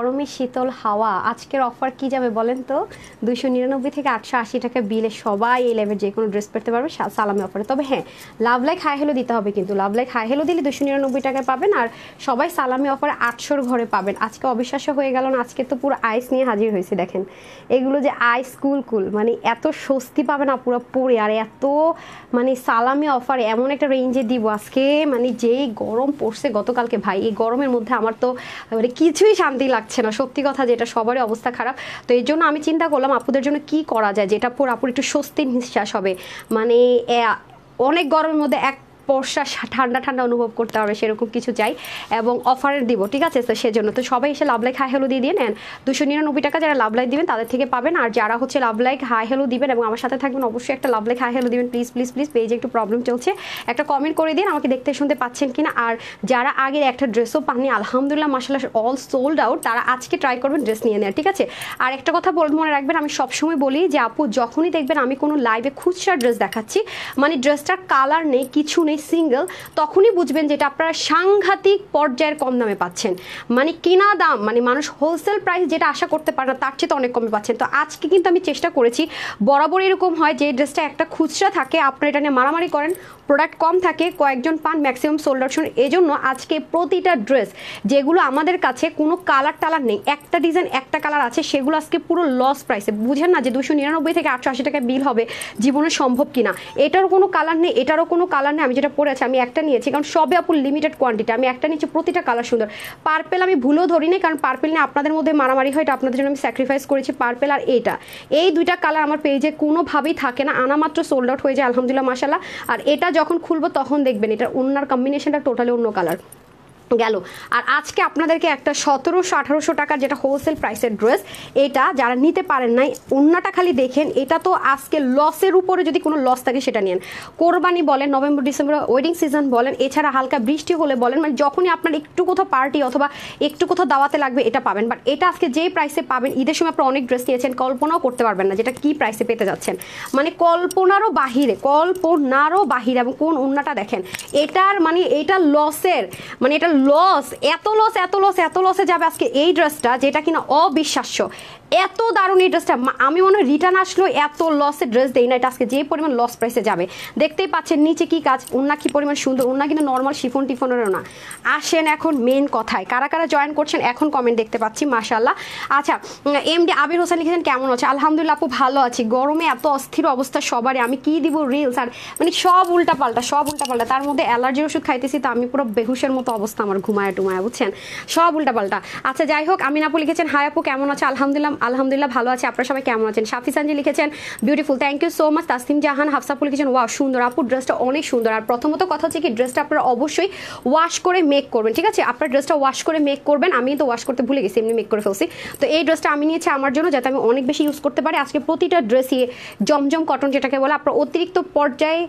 গরমে শীতল হাওয়া আজকের অফার কি যাবে বলেন তো? 299 থেকে 880 টাকা বিলে সবাই এই লেভেল যে কোনো ড্রেস পরতে পারবে সালামি অফারে। তবে হ্যাঁ, লাভ লাইক হাই হেলো দিতে হবে, কিন্তু লাভ লাইক হাই হেলো দিলে 299 টাকায় পাবেন, আর সবাই সালামি অফারে 800-র ঘরে পাবেন। আজকে অবিশ্বাস্য হয়ে গেল না, আজকে তো পুরো আইস নিয়ে হাজির হয়েছে। দেখেন এগুলো যে আইস কুল মানে এত স্বস্তি পাবে না পুরো পরে, আর এত মানে সালামি অফারে এমন একটা রেঞ্জে দিব আজকে, মানে যেই গরম পড়ছে গতকালকে ভাই, এই গরমের মধ্যে আমার তো মানে কিছুই শান্তি লাগছে না, সত্যি কথা, যেটা সবারই অবস্থা খারাপ। তো এই জন্য আমি চিন্তা করলাম আপুদের জন্য কি করা যায়, যেটা পর আপুর একটু স্বস্তির নিঃশ্বাস হবে। মানে অনেক গরমের মধ্যে এক বর্ষা ঠান্ডা ঠান্ডা অনুভব করতে হবে, সেরকম কিছু চাই এবং অফারের দিব, ঠিক আছে? তো সেজন্য তো সবাই এসে লাভ লাইক হাই হেলো দিয়ে দিয়ে নেন। 299 টাকা যারা লাভ লাইক দিবেন তাদের থেকে পাবেন, আর যারা হচ্ছে লাভ লাইক হাই হেলো দিবেন এবং আমার সাথে থাকবেন অবশ্যই একটা লাভ লাইক হাই হেলো দিবেন প্লিজ প্লিজ প্লিজ। পেজে একটু প্রবলেম চলছে, একটা কমেন্ট করে দিন আমাকে দেখতে শুনতে পাচ্ছেন কিনা। আর যারা আগের একটা ড্রেসও পাননি আলহামদুলিল্লাহ মাশাআল্লাহ অল সোল্ড আউট, তারা আজকে ট্রাই করবেন ড্রেস নিয়ে নেওয়ার, ঠিক আছে? আর একটা কথা মনে রাখবেন, আমি সবসময় বলি যে আপু যখনই দেখবেন আমি কোনো লাইভে খুচরা ড্রেস দেখাচ্ছি, মানে ড্রেসটার কালার নেই কিছু নেই সিঙ্গেল, তখনই বুঝবেন যেটা আপনারা সাংঘাতিক পর্যায়ের কম দামে পাচ্ছেন। মানে কিনা দাম মানে মানুষ হোলসেল প্রাইস যেটা আশা করতে পারে না তার চেয়ে তো অনেক কমে পাচ্ছেন। তো আজকে কিন্তু আমি চেষ্টা করেছি, বরাবর এরকম হয় যে ড্রেসটা একটা খুচরা থাকে আপনারা এটা নিয়ে মারামারি করেন, প্রোডাক্ট কম থাকে, কয়েকজন পান, ম্যাক্সিমাম সোল্ড আউট। এই জন্য আজকে প্রতিটা ড্রেস যেগুলো আমাদের কাছে কোনো কালার টালার নেই, একটা ডিজাইন একটা কালার আছে, সেগুলো আজকে পুরো লস প্রাইসে। বুঝেন না যে 299 থেকে 880 টাকা বিল হবে জীবনে সম্ভব কিনা। এটারও কোনো কালার নেই, এটারও কোনো কালার নেই। আমি যেটা পরে আছি আমি একটা নিয়েছি, কারণ সবে আপুর লিমিটেড কোয়ান্টিটি, আমি একটা নিয়েছি, প্রতিটা কালার সুন্দর। পার্পেল আমি ভুলেও ধরি নাই, কারণ পার্পেল নিয়ে আপনাদের মধ্যে মারামারি হয়, এটা আপনাদের জন্য আমি স্যাক্রিফাইস করেছি। পার্পেল আর এই দুইটা কালার আমার পেজে কোনোভাবেই থাকে না, আনা মাত্র সোল্ড আউট হয়ে যায় আলহামদুলিল্লাহ মাশাআল্লাহ। আর এটা যখন খুলবো তখন দেখবেন এটার ওড়নার কম্বিনেশনটা টোটালি অন্য কালার গেল। আর আজকে আপনাদেরকে একটা 1700-1800 টাকার যেটা হোলসেল প্রাইসের ড্রেস, এটা যারা নিতে পারেন নাই ওড়নাটা খালি দেখেন, এটা তো আজকে লসের উপরে যদি কোনো লস থাকে সেটা নিন। কোরবানি বলেন, নভেম্বর ডিসেম্বর ওয়েডিং সিজন বলেন, এছাড়া হালকা বৃষ্টি হলে বলেন, মানে যখনই আপনার একটু কোথাও পার্টি অথবা একটু কোথাও দাওয়াতে লাগবে এটা পাবেন। বাট এটা আজকে যেই প্রাইসে পাবেন, ঈদের সময় আপনারা অনেক ড্রেস নিয়েছেন, কল্পনাও করতে পারবেন না যেটা কি প্রাইসে পেতে যাচ্ছেন, মানে কল্পনারও বাহিরে এবং কোন ওড়নাটা দেখেন, এটার মানে এটা লসের, মানে এটা লস, এত লসে যাবে আজকে এই ড্রেসটা, যেটা কিনা অবিশ্বাস্য। এত দারুণ এই ড্রেসটা, আমি মনে হয় রিটার্ন আসলেও এত লসের ড্রেস দেই না, এটা আজকে যে পরিমাণ লস প্রাইসে যাবে। দেখতেই পাচ্ছেন নিচে কি কাজ, ওড়না কি পরিমাণ সুন্দর, ওড়না কিন্তু নর্মাল শিফন টিফনেরও না। আসেন এখন মেন কথায়, কারা কারা জয়েন করছেন এখন কমেন্ট দেখতে পাচ্ছি মাশাআল্লাহ। আচ্ছা, এমডি আবির হোসেন লিখেছেন কেমন আছে? আলহামদুলিল্লাহ আপু ভালো আছি, গরমে এত অস্থির অবস্থা সবারই, আমি কি দিব রিলস আর মানে সব উল্টাপাল্টা, তার মধ্যে অ্যালার্জির ওষুধ খাইতেছি, তো আমি পুরো বেহুশের মতো অবস্থা আমার, ঘুমায় বুঝছেন, সব উল্টাপাল্টা। আচ্ছা যাই হোক, আমিন আপু লিখেছেন হাই আপু কেমন আছে? আলহামদুলিল্লাহ ভালো আছে, আপনারা সবাই কেমন আছেন? সাফিসানজি লিখেছেন beautiful, thank you so much. Tasnim Jahan হাফসাপু লিখেছেন ওয়াও সুন্দর আপু, ড্রেসটা অনেক সুন্দর। আর প্রথমত কথা হচ্ছে কি, ড্রেসটা আপনারা অবশ্যই ওয়াশ করে মেক করবেন, ঠিক আছে? আপনার ড্রেসটা ওয়াশ করে মেক করবেন, আমি তো ওয়াশ করতে ভুলে গেছি, এমনি মেক করে ফেলছি। তো এই ড্রেসটা আমি নিয়েছি আমার জন্য, যাতে আমি অনেক বেশি ইউজ করতে পারি। আজকে প্রতিটা ড্রেসই জমজম কটন যেটাকে বলে, আপনার অতিরিক্ত পর্যায়ে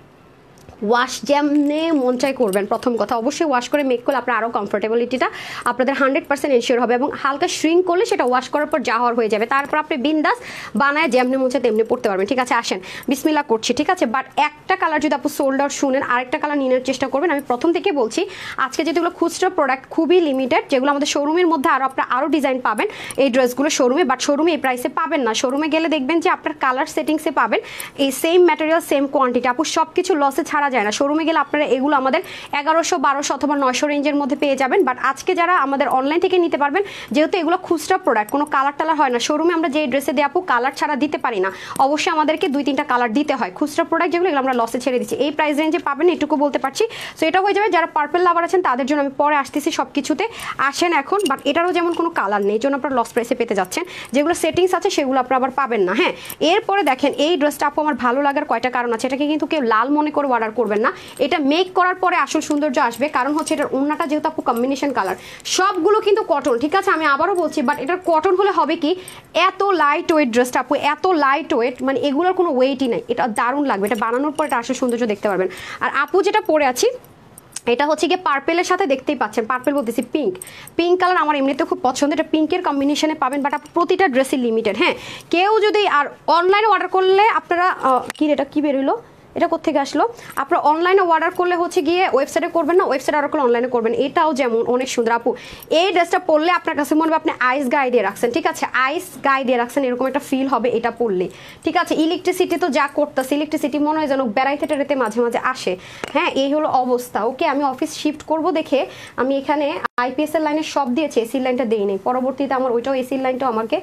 ওয়াশ যেমনে মন চাই করবেন। প্রথম কথা অবশ্যই ওয়াশ করে মেক করলে আপনার আরও কমফোর্টেবিলিটিটা আপনাদের 100% এনশিওর হবে, এবং হালকা শ্রিঙ্ক করলে সেটা ওয়াশ করার পর যা হওয়ার হয়ে যাবে, তারপর আপনি বিন্দাস বানায় যেমনি মন চায় তেমনি পড়তে পারবেন, ঠিক আছে? আসেন বিসমিল্লাহ করছি, ঠিক আছে? বাট একটা কালার যদি আপনি সোল্ড আউট শুনেন, আরেকটা কালার নিয়ে চেষ্টা করবেন। আমি প্রথম থেকে বলছি আজকে যেগুলো খুচরো প্রোডাক্ট খুবই লিমিটেড, যেগুলো আমাদের শোরুমের মধ্যে আপনারা আরও ডিজাইন পাবেন এই ড্রেসগুলো শোরুমে, বাট শোরুমে এই প্রাইসে পাবেন না। শোরুমে গেলে দেখবেন যে আপনার কালার সেটিংসে পাবেন এই সেম ম্যাটেরিয়াল সেম কোয়ান্টিটি, আপু সব কিছু লসে ছাড়া যায় না। শোরুমে গেলে আপনারা এগুলো আমাদের 1100, 1200 অথবা 900 রেঞ্জের মধ্যে পেয়ে যাবেন। বাট আজকে যারা আমাদের অনলাইন থেকে নিতে পারবেন, যেহেতু এগুলো খুচরা প্রোডাক্ট, কোনো কালার টালার হয় না। শোরুমে আমরা যে ড্রেসে দিয়ে আপু কালার ছাড়া দিতে পারি না, অবশ্যই আমাদেরকে 2-3টা কালার দিতে হয়। খুচরা প্রোডাক্ট যেগুলো এগুলো আমরা লসে ছেড়ে দিচ্ছি, এই প্রাইস রেঞ্জে পাবেন এটুকু বলতে পারছি। সো এটা হয়ে যাবে যারা পার্পল লাভার আছেন তাদের জন্য, আমি পরে আসতেছি সব কিছুতে, আসেন এখন। বাট এটারও যেমন কোনো কালার নেই, জন্য আপনারা লস প্রাইসে পেতে যাচ্ছেন। যেগুলো সেটিংস আছে সেগুলো আপনারা আবার পাবেন না। হ্যাঁ, এরপরে দেখেন এই ড্রেসটা আপু আমার ভালো লাগার কয়টা কারণ আছে, এটাকে কিন্তু কেউ লাল মনে করে অর্ডার করবেন না, এটা মেক করার পরে আসল সৌন্দর্য আসবে। কারণ হচ্ছে এটার ওড়নাটা যেহেতু আপু কম্বিনেশন কালার, সবগুলো কিন্তু কটন, ঠিক আছে? আমি আবারও বলছি, বাট এটার কটন হলে হবে কি, এত লাইট ওয়েট ড্রেসটা আপু, এত লাইট ওয়েট, মানে এগুলোর কোনো ওয়েটই নাই, এটা দারুণ লাগবে। এটা বানানোর পর এটা আসল সৌন্দর্য দেখতে পারবেন। আর আপু যেটা পরে আছি এটা হচ্ছে গিয়ে পার্পেলের সাথে, দেখতেই পাচ্ছেন পার্পেল বলতেছি পিঙ্ক কালার আমার এমনিতে খুব পছন্দ, এটা পিঙ্কের কম্বিনেশনে পাবেন। বাট প্রতিটা ড্রেসই লিমিটেড। হ্যাঁ, কেউ যদি আর অনলাইনে অর্ডার করলে আপনারা কি এটা কি বেরোলো এটা কোত্থেকে আসলো? আপনারা অনলাইনে অর্ডার করলে হচ্ছে গিয়ে ওয়েবসাইটে করবেন না, ওয়েবসাইটে অর্ডার করলে অনলাইনে করবেন। এটাও যেমন অনেক সুন্দর আপু, এই ড্রেসটা পরলে আপনার কাছে মনে হবে আপনি আইস গায়ে দিয়ে রাখছেন, ঠিক আছে, আইস গায়ে দিয়ে রাখছেন, এরকম একটা ফিল হবে এটা পরলে, ঠিক আছে। ইলেকট্রিসিটি তো যা করতেছে, ইলেকট্রিসিটি মনে হয় যেন বেড়াইতে টেড়াইতে মাঝে মাঝে আসে। হ্যাঁ, এই হলো অবস্থা। ওকে, আমি অফিস শিফট করব দেখে আমি এখানে আইপিএস এর লাইনে সব দিয়েছি, এসির লাইনটা দেই নাই। পরবর্তীতে আমার ওইটাও এসির লাইনটাও আমাকে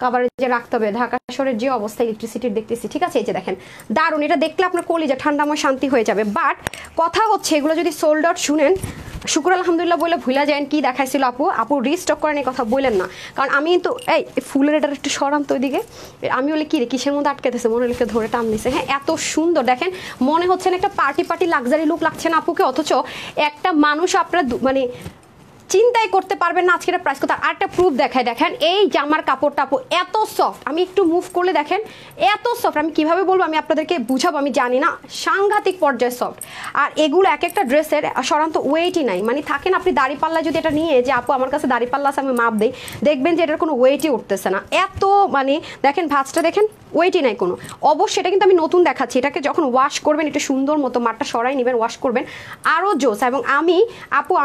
কাভারেজে রাখতে হবে। ঢাকা শহরের যে অবস্থা ইলেকট্রিসিটির দেখতেছি, ঠিক আছে। এই যে দেখেন দারুণ, এটা দেখলে আপনার কলিজা ঠান্ডাময় শান্তি হয়ে যাবে। বাট কথা হচ্ছে এগুলো যদি সোল্ড আউট শুনেন, শুক্র আলহামদুলিল্লাহ বলে ভুলা যায় কি দেখাইছিল আপু রিস্টক করেন এই কথা বললেন না। কারণ আমি কিন্তু এই ফুলের এটার একটু সরান তো ওইদিকে, আমি বলে কি রে কিসের মধ্যে আটকেতেছে, মনে হলে ধরে টান দিছে। হ্যাঁ, এত সুন্দর দেখেন, মনে হচ্ছে না একটা পার্টি লাক্সারি লুক লাগছে না আপুকে, অথচ একটা মানুষ আপনারা মানে চিন্তাই করতে পারবেন না আজকের প্রাইস কত। আরেকটা প্রুফ দেখায়, দেখেন এই জামার কাপড়টা আপু এত সফট, আমি একটু মুভ করলে দেখেন এত সফট, আমি কিভাবে বলবো, আমি আপনাদেরকে বুঝাবো আমি জানি না, সাংঘাতিক পর্যায়ে সফট। আর এগুলো এক একটা ড্রেসের সাধারণত ওয়েটই নাই, মানে থাকেন আপনি দাড়িপাল্লা যদি এটা নিয়ে যে আপু আমার কাছে দাড়িপাল্লা আছে আমি মাপ দিই, দেখবেন যে এটার কোনো ওয়েটই উঠতেছে না, এত মানে দেখেন ভাঁজটা দেখেন ওয়েটই নাই কোনো। অবশ্যই এটা কিন্তু আমি নতুন দেখাচ্ছি, এটাকে যখন ওয়াশ করবেন একটু সুন্দর মতো মাঠটা সরাই নেবেন, ওয়াশ করবেন আরও জোস। এবং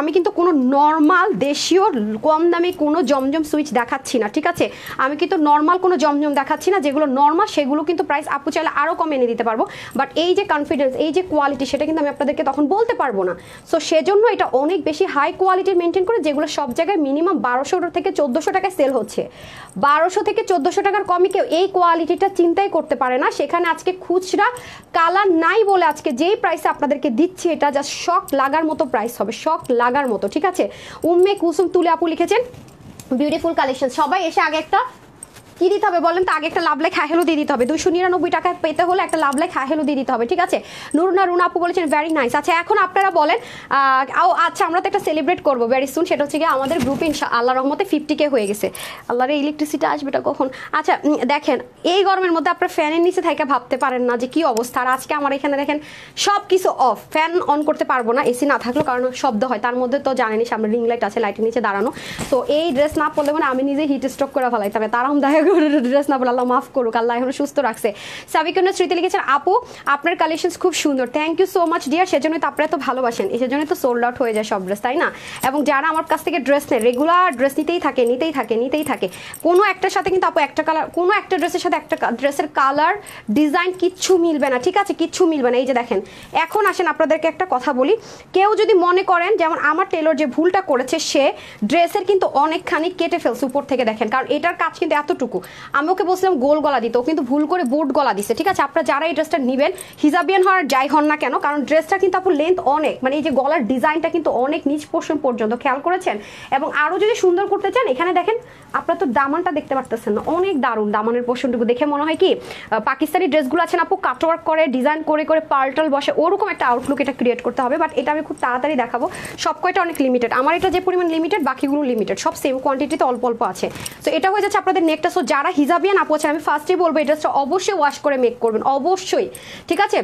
আমি কিন্তু কোনো নর্মাল দেশীয় কম দামি কোনো জমজম সুইচ দেখাচ্ছি না, ঠিক আছে। আমি কিন্তু নর্মাল কোনো জমজম দেখাচ্ছি না, যেগুলো নর্মাল সেগুলো কিন্তু প্রাইস আপু চাইলে আরও কম এনে দিতে পারবো। বাট এই যে কনফিডেন্স, এই যে কোয়ালিটি, সেটা কিন্তু আমি আপনাদেরকে তখন বলতে পারবো না। সো সেজন্য এটা অনেক বেশি হাই কোয়ালিটির মেনটেন করে, যেগুলো সব জায়গায় মিনিমাম 1200 থেকে 1400 টাকায় সেল হচ্ছে। 1200 থেকে 1400 টাকার কমে কেউ এই কোয়ালিটিটা চিন্তাই করতে পারে না। সেখানে আজকে খুচরা কালার নাই বলে আজকে যেই প্রাইসে আপনাদেরকে দিচ্ছি, এটা জাস্ট শক লাগার মতো প্রাইস হবে, শক লাগার মতো, ঠিক আছে। উম্মে কুসুম তুলে আপু লিখেছেন বিউটিফুল কালেকশন। সবাই এসে আগে একটা কি দিতে হবে বলেন তো, আগে একটা লাভ লাইক হাই হেলো দিয়ে দিতে হবে। 299 টাকা পেতে হলে একটা লাভ লাইক হাই হেলো দিয়ে দিতে হবে, ঠিক আছে। রুনা আপু বলেছেন ভেরি নাইস। আচ্ছা, এখন আপনারা বলেন আচ্ছা আমরা তো একটা সেলিব্রেট করবো ভেরি সুন, সেটা হচ্ছে গিয়ে আমাদের গ্রুপে আল্লাহ রহমতে 50K হয়ে গেছে। আল্লাহর ইলেকট্রিসিটি আসবেটা কখন? আচ্ছা দেখেন, এই গরমের মধ্যে আপনারা ফ্যানের নিচে থেকে ভাবতে পারেন না যে কি অবস্থা। আর আজকে আমার এখানে দেখেন সব কিছু অফ, ফ্যান অন করতে পারবো না, এসি না থাকলেও, কারণ শব্দ হয়। তার মধ্যে তো জানেনি সামনে রিং লাইট আছে, লাইটের নিচে দাঁড়ানো। তো এই ড্রেস না পরলে মানে আমি নিজে হিট স্ট্রোক করে ফেলাই, তবে তারাও দেখা ড্রেস না বলে আল্লাহ মাফ করুক, আল্লাহ এখন সুস্থ রাখছে। সাবিকুন্না স্মৃতি লিখেছেন আপু আপনার কালেকশন খুব সুন্দর, thank you so much dear. সেজন্যই তো আপনারা তো ভালোবাসেন, সেজন্যই তো সোল্ড আউট হয়ে যায় সব ড্রেস, তাই না। এবং যারা আমার কাছ থেকে ড্রেস নেয় রেগুলার ড্রেস নিতেই থাকে, কোনো একটার সাথে কিন্তু আপু একটা কালার, কোনো একটা ড্রেসের সাথে একটা ড্রেসের কালার ডিজাইন কিচ্ছু মিলবে না, ঠিক আছে, কিচ্ছু মিলবে না। এই যে দেখেন, এখন আসেন আপনাদেরকে একটা কথা বলি, কেউ যদি মনে করেন যেমন আমার টেলর যে ভুলটা করেছে, সে ড্রেসের কিন্তু অনেকখানি কেটে ফেলছে উপর থেকে, দেখেন, কারণ এটার কাজ কিন্তু এতটুকু। আমি ওকে বলছিলাম গোল গলা দিতে, ও কিন্তু ভুল করে বোর্ড গলা দিছে, ঠিক আছে। আপনারা যারা এই ড্রেসটা নেবেন, হিজাবিয়ান হওয়ার যাই হন না কেন, কারণ ড্রেসটা কিন্তু আপু লেন্থ অনেক, মানে এই যে গলার ডিজাইনটা কিন্তু অনেক নিচ পোর্শন পর্যন্ত, খেয়াল করেছেন। এবং আরও যদি সুন্দর করতে চান, এখানে দেখেন আপনারা তো দামানটা দেখতে পারতেছেন না, অনেক দারুণ দামানের পোর্শনটুকু দেখে মনে হয় কি পাকিস্তানি ড্রেসগুলো আছেন আপু কাটওয়ার্ক করে ডিজাইন করে পার্টাল বসে, ওরকম একটা আউটলুক এটা ক্রিয়েট করতে হবে। বাট এটা আমি খুব তাড়াতাড়ি দেখাবো, সব কয়টা অনেক লিমিটেড, আমার এটা যে পরিমাণ লিমিটেড বাকিগুলো লিমিটেড, সব সেম কোয়ান্টিটিতে অল্প অল্প আছে। তো এটা হয়ে যাচ্ছে আপনাদের নেকটা। সো যারা হিজাবিয়ান আপু আছে, আমি ফার্স্টেই বলবো এই ড্রেসটা অবশ্যই ওয়াশ করে মেক করবেন, অবশ্যই, ঠিক আছে,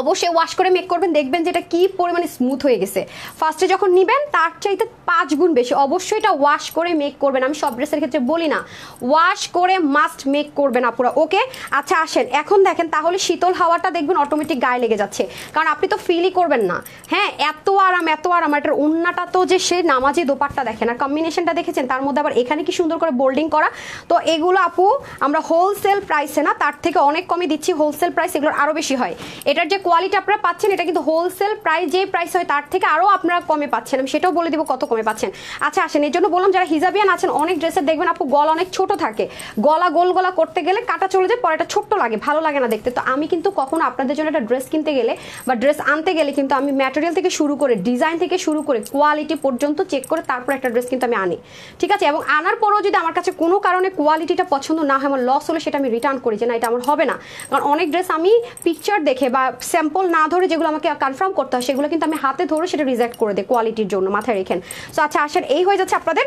অবশ্যই ওয়াশ করে মেক করবেন, দেখবেন যেটা কি পরিমাণে স্মুথ হয়ে গেছে। ফার্স্টে যখন নিবেন তার চাইতে 5 গুণ বেশি, অবশ্যই এটা ওয়াশ করে মেক করবেন। আমি সব ড্রেসের ক্ষেত্রে বলি না, ওয়াশ করে মাস্ট মেক করবেন আপুরা, ওকে। আচ্ছা আসেন এখন দেখেন, তাহলে শীতল হাওয়াটা দেখবেন অটোমেটিক গায়ে লেগে যাচ্ছে, কারণ আপনি তো ফিলই করবেন না। হ্যাঁ, এত আরাম এটার ওন্নাটা তো যে সে নামাজি দোপাট্টা দেখেন, আর কম্বিনেশনটা দেখেছেন, তার মধ্যে আবার এখানে কি সুন্দর করে বোল্ডিং করা। তো এগুলো আপু আমরা হোলসেল প্রাইসে না, তার থেকে অনেক কমে দিচ্ছি, হোলসেল প্রাইস এগুলোর আরও বেশি হয়। এটার যে কোয়ালিটি আপনারা পাচ্ছেন, এটা কিন্তু হোলসেল প্রাইস যে প্রাইস হয় তার থেকে আরও আপনারা কমে পাচ্ছেন, আমি সেটাও বলে দিব কত কমে পাচ্ছেন। আচ্ছা আসেন, এর জন্য বললাম যারা হিজাবিয়ান আছেন, অনেক ড্রেসের দেখবেন আপু গলা অনেক ছোট থাকে, গলা গোল গলা করতে গেলে কাটা চলে যায়, পরে এটা ছোট্ট লাগে, ভালো লাগে না দেখতে। তো আমি কিন্তু কখনো আপনাদের জন্য একটা ড্রেস কিনতে গেলে বা ড্রেস আনতে গেলে কিন্তু আমি ম্যাটেরিয়াল থেকে শুরু করে ডিজাইন থেকে শুরু করে কোয়ালিটি পর্যন্ত চেক করে তারপর একটা ড্রেস কিন্তু আমি আনি, ঠিক আছে। এবং আনার পরেও যদি আমার কাছে কোনো কারণে কোয়ালিটিটা পছন্দ না হয়, আমার লস হলে সেটা আমি রিটার্ন করি, যে না এটা আমার হবে না। কারণ অনেক ড্রেস আমি পিকচার দেখে বা স্যাম্পল না ধরে যেগুলো আমাকে কনফার্ম করতে হয়, সেগুলো কিন্তু আমি হাতে ধরে সেটা রিজেক্ট করে দিই কোয়ালিটির জন্য, মাথায় রেখেন। সো আচ্ছা আসেন, এই হয়ে যাচ্ছে আপনাদের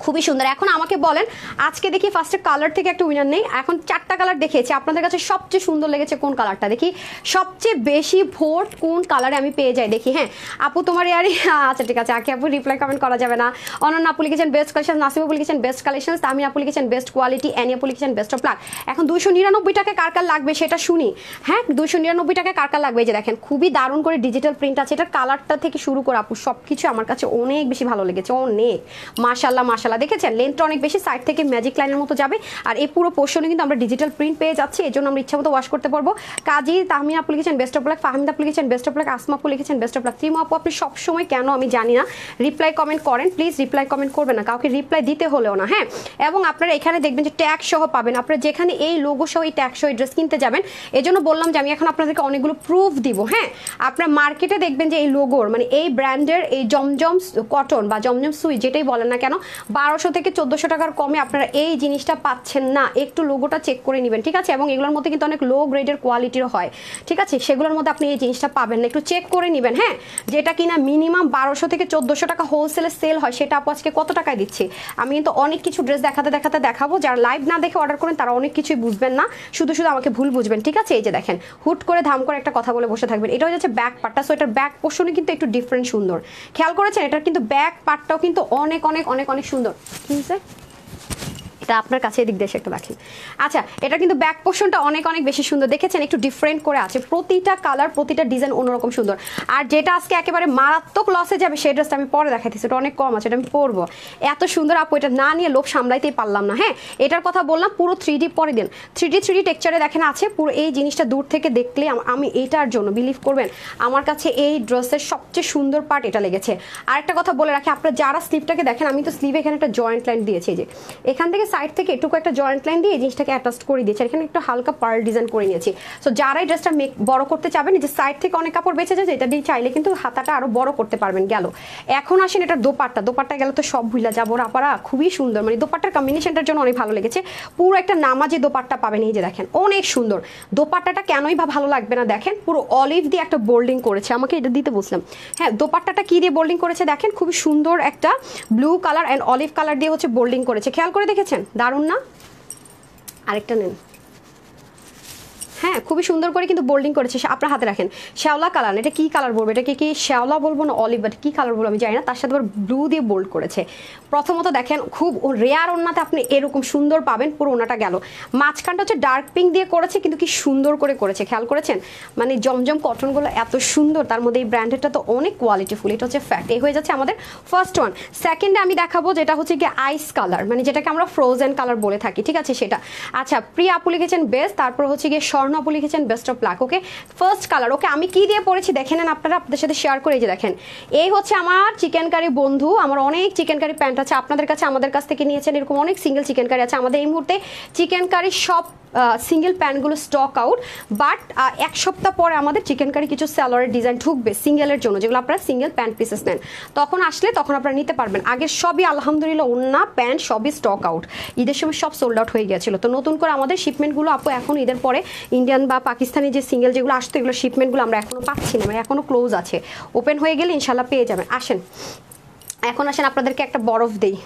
খুবই সুন্দর। এখন আমাকে বলেন, আজকে দেখি ফার্স্টে কালার থেকে একটা উইনার নেই, এখন 4টা কালার দেখিয়েছি, আপনাদের কাছে সবচেয়ে সুন্দর লেগেছে কোন কালারটা? দেখি সবচেয়ে বেশি ভোট কোন কালারে আমি পেয়ে যাই দেখি। হ্যাঁ আপু তোমার ইয়ারি, আচ্ছা ঠিক আছে, আগে আপু রিপ্লাই কমেন্ট করা যাবে না। অনন্য আপু লিখেছেন বেস্ট কালেকশন, নাসিম আপু লিখেছেন বেস্ট কালেকশন, তামিন আপু লিখেছেন বেস্ট কোয়ালিটি, অ্যানি আপু লিখেছেন বেস্ট অফ লাক। এখন 299 টাকা কার কার লাগবে সেটা শুনি। হ্যাঁ 299 টাকা কার কার লাগবে? এই যে দেখেন খুবই দারুণ করে ডিজিটাল প্রিন্ট আছে, এটার কালারটা থেকে শুরু করে আপু সব কিছু আমার কাছে অনেক বেশি ভালো লেগেছে, অনেক মাশাল্লাহ মাশাল্লাহ। দেখেছেন লেন্থটা অনেক বেশি, সাইড থেকে ম্যাজিক লাইনের মতো যাবে, আর এই পুরো পোর্শনে কিন্তু আমরা ডিজিটাল প্রিন্ট পেয়ে যাচ্ছি, এই জন্য আমরা ইচ্ছা মতো ওয়াশ করতে পারবো। কাজী তাহমিনা আপু লিখেছেন বেস্ট অফ লাক, ফাহমিদা আপু লিখেছেন বেস্ট অফ লাক, আসমা আপু লিখেছেন বেস্ট অফ লাক। ত্রিমা আপু আপনি সবসময় কেন আমি জানি না রিপ্লাই কমেন্ট করেন, প্লিজ রিপ্লাই কমেন্ট করবেন না, কাউকে রিপ্লাই দিতে হলেও না। হ্যাঁ এবং আপনারা এখানে দেখবেন যে ট্যাগ সহ পাবেন, আপনারা যেখানে এই লোগো সহ এই ট্যাগ সহ ড্রেস কিনতে যাবেন, এই জন্য বললাম যে আমি এখন আপনাদেরকে অনেকগুলো প্রুফ দিব। হ্যাঁ আপনার মার্কেটে দেখবেন যে এই লোগোর মানে এই ব্র্যান্ডের এই জমজম কটন বা জমজম সুই যেটাই বলেন না কেন 1200 থেকে 1400 টাকার কমে আপনারা এই জিনিসটা পাচ্ছেন না, একটু লোগোটা চেক করে নেবেন, ঠিক আছে? এবং এগুলোর মধ্যে কিন্তু অনেক লো গ্রেডের কোয়ালিটির হয়, ঠিক আছে? সেগুলোর মধ্যে আপনি এই জিনিসটা পাবেন না, একটু চেক করে নেবেন। হ্যাঁ যেটা কিনা মিনিমাম 1200 থেকে 1400 টাকা হোলসেলে সেল হয়, সেটা আপু আজকে কত টাকায় দিচ্ছি? আমি কিন্তু অনেক কিছু ড্রেস দেখাতে দেখাতে দেখাবো, যারা লাইভ না দেখে অর্ডার করেন তারা অনেক কিছুই বুঝবেন না, শুধু শুধু আমাকে ভুল বুঝবেন, ঠিক আছে? এই যে দেখেন হুট করে ধাম করে একটা কথা বলে বসে থাকবেন, এটা হচ্ছে ব্যাক পার্টটা, সো এটার ব্যাক পোর্শনে কিন্তু একটু ডিফারেন্ট সুন্দর, খেয়াল করেছেন? এটার কিন্তু ব্যাক পার্টটাও কিন্তু অনেক অনেক অনেক অনেক সুন্দর। কি হয়েছে? এটা আপনার কাছে এদিক দেশে একটা রাখেন। আচ্ছা এটা কিন্তু ব্যাক পোর্শনটা অনেক অনেক বেশি সুন্দর, দেখেছেন? একটু ডিফারেন্ট করে আছে, প্রতিটা কালার প্রতিটা ডিজাইন অন্যরকম সুন্দর। আর যেটা আজকে একেবারে মারাত্মক লসে যাবে সেই ড্রেসটা আমি পরে দেখাইতেছি, এটা অনেক কম আছে, এটা আমি পরবো, এত সুন্দর আপু, এটা না নিয়ে লোভ সামলাইতেই পারলাম না। হ্যাঁ এটার কথা বললাম, পুরো 3D পরে দিন, 3D টেক্সচারে দেখেন আছে পুরো, এই জিনিসটা দূর থেকে দেখলে আমি এইটার জন্য বিলিভ করবেন আমার কাছে এই ড্রেসের সবচেয়ে সুন্দর পার্ট এটা লেগেছে। আর একটা কথা বলে রাখি, আপনারা যারা স্লিভটাকে দেখেন, আমি তো স্লিভে এখানে একটা জয়েন্ট লাইন দিয়েছি, যে এখান থেকে সাইড থেকে এটুকু একটা জয়েন্ট লাইন দিয়ে এই জিনিসটাকে অ্যাটাচ করে দিয়েছি, এখানে একটু হালকা পার্ল ডিজাইন করে নিয়েছি। সো যারাই ড্রেসটা বড় করতে চাবেন, যে সাইড থেকে অনেক কাপড় বেঁচে যায়, এটা দিয়ে চাইলে কিন্তু হাতাটা আরো বড় করতে পারবেন। গেল এখন আসেন এটার দোপাট্টা গেল তো সব ভুলা যাবো আপনারা, খুবই সুন্দর, মানে দোপাট্টার কম্বিনেশনটার জন্য অনেক ভালো লেগেছে, পুরো একটা নামাজি দোপাট্টা পাবেন, এই যে দেখেন অনেক সুন্দর দোপাট্টাটা, কেনই বা ভালো লাগবে না? দেখেন পুরো অলিভ দিয়ে একটা বোল্ডিং করেছে, আমাকে এটা দিতে বসলাম। হ্যাঁ দোপাট্টাটা কি দিয়ে বোল্ডিং করেছে দেখেন, খুবই সুন্দর একটা blue colour and olive colour দিয়ে হচ্ছে বোল্ডিং করেছে, খেয়াল করে দেখেছেন? দারুণ না? আরেকটা নেন। হ্যাঁ খুবই সুন্দর করে কিন্তু বোল্ডিং করেছে, আপনার হাতে রাখেন। শ্যাওলা কালার, এটা কি কালার বলবো? এটাকে কি শ্যাওলা বলবো না অলিভ, বাট কি কালার বলবো আমি জানি না, তার সাথে আবার ব্লু দিয়ে বোল্ড করেছে। প্রথমত দেখেন খুব রেয়ার ওড়নাতে আপনি এরকম সুন্দর পাবেন, পুরো ওড়নাটা গেল, মাঝখানটা হচ্ছে ডার্ক পিঙ্ক দিয়ে করেছে, কিন্তু কি সুন্দর করে করেছে, খেয়াল করেছেন? মানে জমজম কটনগুলো এত সুন্দর, তার মধ্যে এই ব্র্যান্ডেডটা তো অনেক কোয়ালিটিফুল, এটা হচ্ছে ফ্যাক্ট। এই হয়ে যাচ্ছে আমাদের ফার্স্ট ওয়ান। সেকেন্ডে আমি দেখাবো যেটা হচ্ছে গিয়ে আইস কালার, মানে যেটাকে আমরা ফ্রোজেন কালার বলে থাকি, ঠিক আছে? সেটা আচ্ছা প্রিয়া আপু লিখেছেন বেস্ট, তারপর হচ্ছে গিয়ে স্বর্ণ আপু লিখেছেন best of luck. Okay first colour, okay আমি কি দিয়ে পরেছি দেখে নেন আপনারা, আপনাদের সাথে শেয়ার করে, যে দেখেন এই হচ্ছে আমার চিকেন কারি বন্ধু, আমার অনেক চিকেন কারি প্যান্ট আছে, আপনাদের কাছে আমাদের কাছ থেকে নিয়েছেন এরকম অনেক সিঙ্গেল চিকেন কারি আছে, আমাদের এই মুহূর্তে চিকেন কারি সব সিঙ্গেল প্যান্টগুলো স্টক আউট, বাট এক সপ্তাহ পরে আমাদের চিকেন কারি কিছু স্যালোয়ারের ডিজাইন ঢুকবে সিঙ্গেলের জন্য, যেগুলো আপনারা সিঙ্গেল প্যান্ট পিসেস নেন, তখন আসলে তখন আপনারা নিতে পারবেন। আগের সবই আলহামদুলিল্লাহ ওন্না প্যান্ট সবই স্টক আউট, ঈদের সময় সব সোল্ড আউট হয়ে গেছিলো, তো নতুন করে আমাদের শিপমেন্টগুলো আপু এখন ঈদের পরে ইন্ডিয়ান বা পাকিস্তানি যে সিঙ্গেল যেগুলো আসতো এগুলো শিপমেন্টগুলো আমরা এখনো পাচ্ছি না, মানে এখনো ক্লোজ আছে, ওপেন হয়ে গেলে ইনশাল্লাহ পেয়ে যাবেন। আসেন এখন আসেন আপনাদেরকে একটা বরফ দেই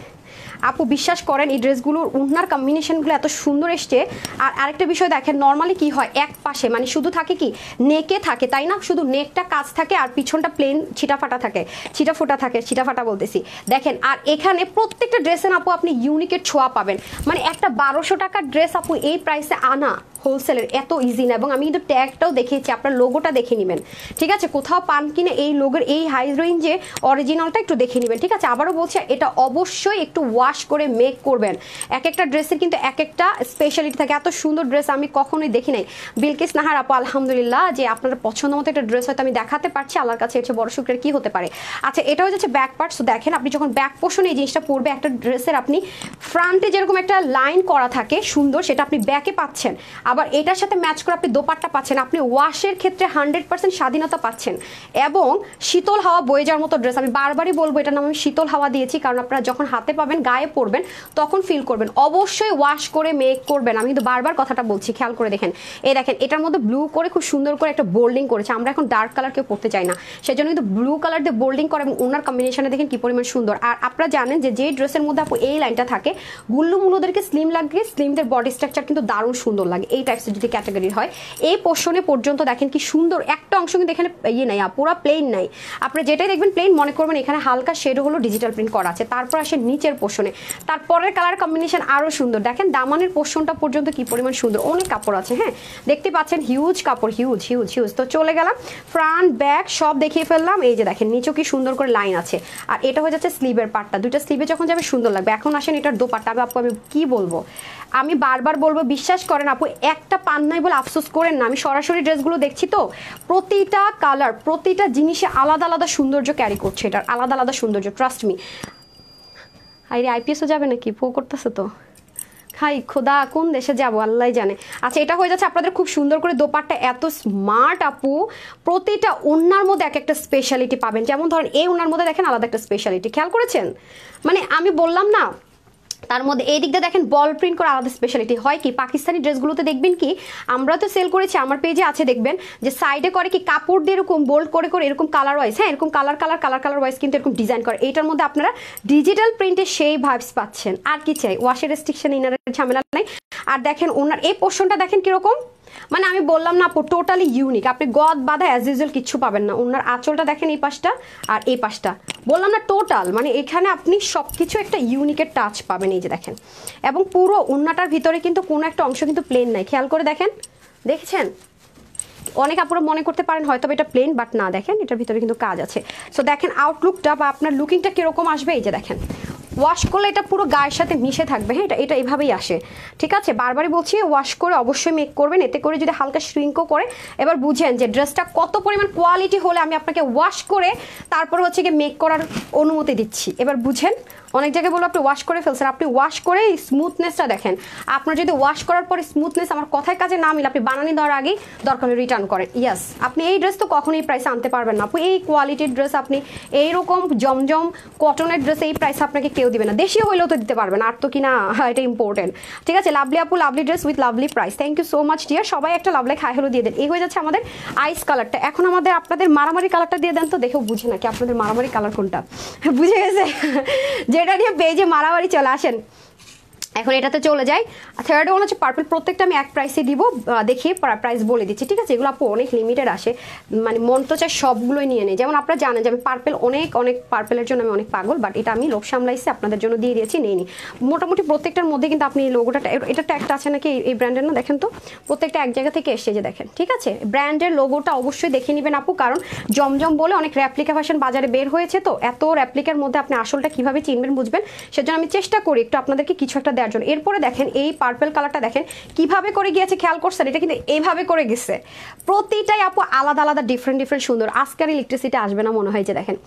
আপু, বিশ্বাস করেন এই ড্রেসগুলোর উন্নার কম্বিনেশনগুলো এত সুন্দর এসছে। আর আরেকটা বিষয় দেখেন, নর্মালি কি হয় এক পাশে মানে শুধু থাকে কি নেকে থাকে, তাই না? শুধু নেকটা কাজ থাকে আর পিছনটা প্লেন ছিটাফাটা থাকে, ছিটাফাটা বলতেছি দেখেন। আর এখানে প্রত্যেকটা ড্রেসের আপু আপনি ইউনিকের ছোঁয়া পাবেন, মানে একটা 1200 টাকার ড্রেস আপু এই প্রাইসে আনা হোলসেলের এত ইজি না, এবং আমি কিন্তু ট্যাগটাও দেখিয়েছি, আপনার লোগোটা দেখে নেবেন, ঠিক আছে? কোথাও পান কিনা এই লোগোর এই হাই রেঞ্জে অরিজিনালটা একটু দেখে নেবেন, ঠিক আছে? আবারও বলছি এটা অবশ্যই একটু ওয়াশ করে মেক করবেন, এক একটা ড্রেসের কিন্তু এক একটা স্পেশালিটি থাকে, এত সুন্দর ড্রেস আমি কখনোই দেখি নাই। বিলকিস নাহার আপু আলহামদুলিল্লাহ, যে আপনার পছন্দ মতো একটা ড্রেস হয়তো আমি দেখাতে পারছি, আল্লাহর কাছে এসে বড় শুক্রের কি হতে পারে। আচ্ছা এটা হচ্ছে ব্যাক পার্ট, সো দেখেন আপনি যখন ব্যাক পোর্শনে এই জিনিসটা পরবে, একটা ড্রেসের আপনি ফ্রন্টে যেরকম একটা লাইন করা থাকে সুন্দর, সেটা আপনি ব্যাকে পাচ্ছেন, আবার এটার সাথে ম্যাচ করে আপনি দোপাট্টা পাচ্ছেন, আপনি ওয়াশের ক্ষেত্রে 100% স্বাধীনতা পাচ্ছেন, এবং শীতল হাওয়া বয়ে যাওয়ার মতো ড্রেস। আমি বারবারই বলবো এটার নাম আমি শীতল হাওয়া দিয়েছি, কারণ আপনারা যখন হাতে পাবেন দেখেন গায়ে পরবেন তখন ফিল করবেন। অবশ্যই ওয়াশ করে মেক করবেন, আমি কিন্তু বারবার কথাটা বলছি, খেয়াল করে দেখেন। এই দেখেন এটার মধ্যে ব্লু করে খুব সুন্দর করে একটা বোল্ডিং করেছে, আমরা এখন ডার্ক কালার কেউ পড়তে চাই না, সেজন্য কিন্তু ব্লু কালার দিয়ে বোল্ডিং করে এবং ওনার কম্বিনেশনে দেখেন কি পরিমাণ সুন্দর। আর আপনারা জানেন যে ড্রেসের মধ্যে আপু এই লাইনটা থাকে, গুল্লু মুলুদেরকে স্লিম লাগে, স্লিমদের বডি স্ট্রাকচার কিন্তু দারুণ সুন্দর লাগে এই টাইপসের যদি ক্যাটাগরির হয়। এই পোর্শনে পর্যন্ত দেখেন কি সুন্দর, একটা অংশ কিন্তু এখানে ইয়ে নাই, পুরো প্লেন নাই, আপনারা যেটাই দেখবেন প্লেন মনে করবেন এখানে হালকা শেড হলো ডিজিটাল প্রিন্ট করা আছে। তারপর আসে নিচের পোর্শনে, তারপরের কালার কম্বিনেশন আরো সুন্দর, দেখেন দামানের পোর্শনটা পর্যন্ত কি পরিমাণ সুন্দর, অনেক কাপড় আছে। হ্যাঁ দেখতে পাচ্ছেন হিউজ কাপড়, হিউজ হিউজ হিউজ। তো চলে গেলাম ফ্রন্ট ব্যাক সব দেখিয়ে ফেললাম। এই যে দেখেন নিচেও কি সুন্দর করে লাইন আছে, আর এটা হয়ে যাচ্ছে স্লিভের পার্টটা, দুইটা স্লিভে যখন যাবে সুন্দর লাগবে। এখন আসেন এটার দোপাট্টা, আপু আমি কি বলবো, আমি বারবার বলবো বিশ্বাস করেন আপু, একটা পান নাই বলে আফসোস করেন না। আমি সরাসরি ড্রেসগুলো দেখছি তো, প্রতিটা কালার প্রতিটা জিনিসে আলাদা আলাদা সৌন্দর্য ক্যারি করছে, এটার আলাদা আলাদা সৌন্দর্য, ট্রাস্ট মি। আরে আইপিএসও যাবে নাকি, ফো করতেছে তো, হাই খোদা কোন দেশে যাবো আল্লাহ জানে। আচ্ছা এটা হয়ে যাচ্ছে আপনাদের খুব সুন্দর করে দোপাট্টা, এত স্মার্ট আপু, প্রতিটা ওড়নার মধ্যে এক একটা স্পেশালিটি পাবেন। যেমন ধরেন এই ওড়নার মধ্যে দেখেন আলাদা একটা স্পেশালিটি, খেয়াল করেছেন? মানে আমি বললাম না, তার মধ্যে এই দিকটা দেখেন বল প্রিন্ট করে আলাদা স্পেশালিটি হয় কি, পাকিস্তানি ড্রেসগুলোতে দেখবেন কি, আমরা তো সেল করেছি, আমার পেজে আছে দেখবেন যে সাইডে করে কি কাপড় দিয়ে এরকম বোল্ড করে করে এরকম কালার ওয়াইজ, হ্যাঁ এরকম কালার ওয়াইজ কিন্তু এরকম ডিজাইন করে। এইটার মধ্যে আপনারা ডিজিটাল প্রিন্টে সেই ভাইবস পাচ্ছেন, আর কি চাই, ওয়াশের রেস্ট্রিকশন ইনারের ঝামেলা নাই। আর দেখেন ওনার এই পোর্শনটা দেখেন কিরকম, মানে আমি বললাম না আপু টোটালি ইউনিক, আপনি গদ বাঁধা অ্যাজ ইউজুয়াল কিচ্ছু পাবেন না। ওনার আঁচলটা দেখেন এই পাশটা আর এই পাশটা, বললাম না টোটাল, মানে এখানে আপনি সব কিছু একটা ইউনিকের টাচ পাবেন। এই যে দেখেন, এবং পুরো ওড়নাটার ভিতরে কিন্তু কোনো একটা অংশ কিন্তু প্লেন নাই, খেয়াল করে দেখেন, দেখছেন? অনেক আপনারা মনে করতে পারেন হয়তো এটা প্লেন, বাট না, দেখেন এটার ভিতরে কিন্তু কাজ আছে। সো দেখেন আউটলুকটা বা আপনার লুকিংটা কিরকম আসবে, এই যে দেখেন ওয়াশ করলে এটা পুরো গায়ের সাথে মিশে থাকবে। হ্যাঁ এটা এভাবেই আসে, ঠিক আছে? বারবারই বলছি ওয়াশ করে অবশ্যই মেক করবেন, এতে করে যদি হালকা শ্রিঙ্কও করে, এবার বুঝেন যে ড্রেসটা কত পরিমাণ কোয়ালিটি হলে আমি আপনাকে ওয়াশ করে তারপর হচ্ছে গিয়ে মেক করার অনুমতি দিচ্ছি। এবার বুঝেন, অনেক জায়গায় বলবো আপনি ওয়াশ করে ফেলছেন, আপনি ওয়াশ করে স্মুথনেসটা দেখেন। আপনার যদি ওয়াশ করার পরে স্মুথনেস আমার কথায় কাজে না মিলে, আপনি বানানি দেওয়ার আগেই দরকার হলে রিটার্ন করেন। ইয়াস, আপনি এই ড্রেস তো কখনোই প্রাইসে আনতে পারবেন না আপু, এই কোয়ালিটির ড্রেস আপনি এইরকম জমজম কটনের ড্রেস এই প্রাইসে আপনাকে কেউ দিবে না, দেশীয় হইলেও তো দিতে পারবেন, আর তো কিনা এটা ইম্পর্টেন্ট। ঠিক আছে, লাভলি আপু, lovely dress with lovely price, thank you so much dear. সবাই একটা লাভ লাইক হাই হ্যালো দিয়ে দেন। এই হয়ে যাচ্ছে আমাদের আইস কালারটা। এখন আমাদের আপনাদের মারামারি কালারটা দিয়ে দেন তো, দেখেও বুঝে নাকি আপনাদের মারামারি কালার কোনটা, বুঝে গেছে? যেটা নিয়ে পেজে মারামারি চলে আসেন। এখন এটাতে চলে যাই, থার্ড ওয়ান হচ্ছে পার্পল। প্রত্যেকটা আমি এক প্রাইসে দিব, দেখিয়ে প্রাইস বলে দিচ্ছি, ঠিক আছে? এগুলো আপু অনেক লিমিটেড আসে, মানে মন তো চাই সবগুলোই নিয়ে নেই। যেমন আপনারা জানেন যে আমি পার্পেল অনেক পার্পেলের জন্য আমি অনেক পাগল, বাট এটা আমি লোক সামলাইছি আপনাদের জন্য দিয়ে দিয়েছি, নেই নি। মোটামুটি প্রত্যেকটার মধ্যে কিন্তু আপনি এই লোগোটা, এটা ট্যাগটা আছে নাকি এই ব্র্যান্ডের, না দেখেন তো প্রত্যেকটা এক জায়গা থেকে এসে, যে দেখেন, ঠিক আছে? ব্র্যান্ডের লোগোটা অবশ্যই দেখে নেবেন আপু, কারণ জমজম বলে অনেক র্যাপ্লিকা ভার্সন বাজারে বের হয়েছে, তো এত র্যাপ্লিকার মধ্যে আপনি আসলটা কিভাবে চিনবেন বুঝবেন, সেজন্য আমি চেষ্টা করি একটু আপনাদেরকে কিছু একটা দেওয়ার জন্য। এরপরে দেখেন এই পার্পল কালারটা দেখেন কিভাবে করে গিয়েছে, খেয়াল করছেন? এটা কিন্তু এইভাবে করে গেছে, প্রতিটাই আপু আলাদা আলাদা ডিফারেন্ট সুন্দর। আজকের ইলেকট্রিসিটি আসবে না মনে হয়, যে দেখেন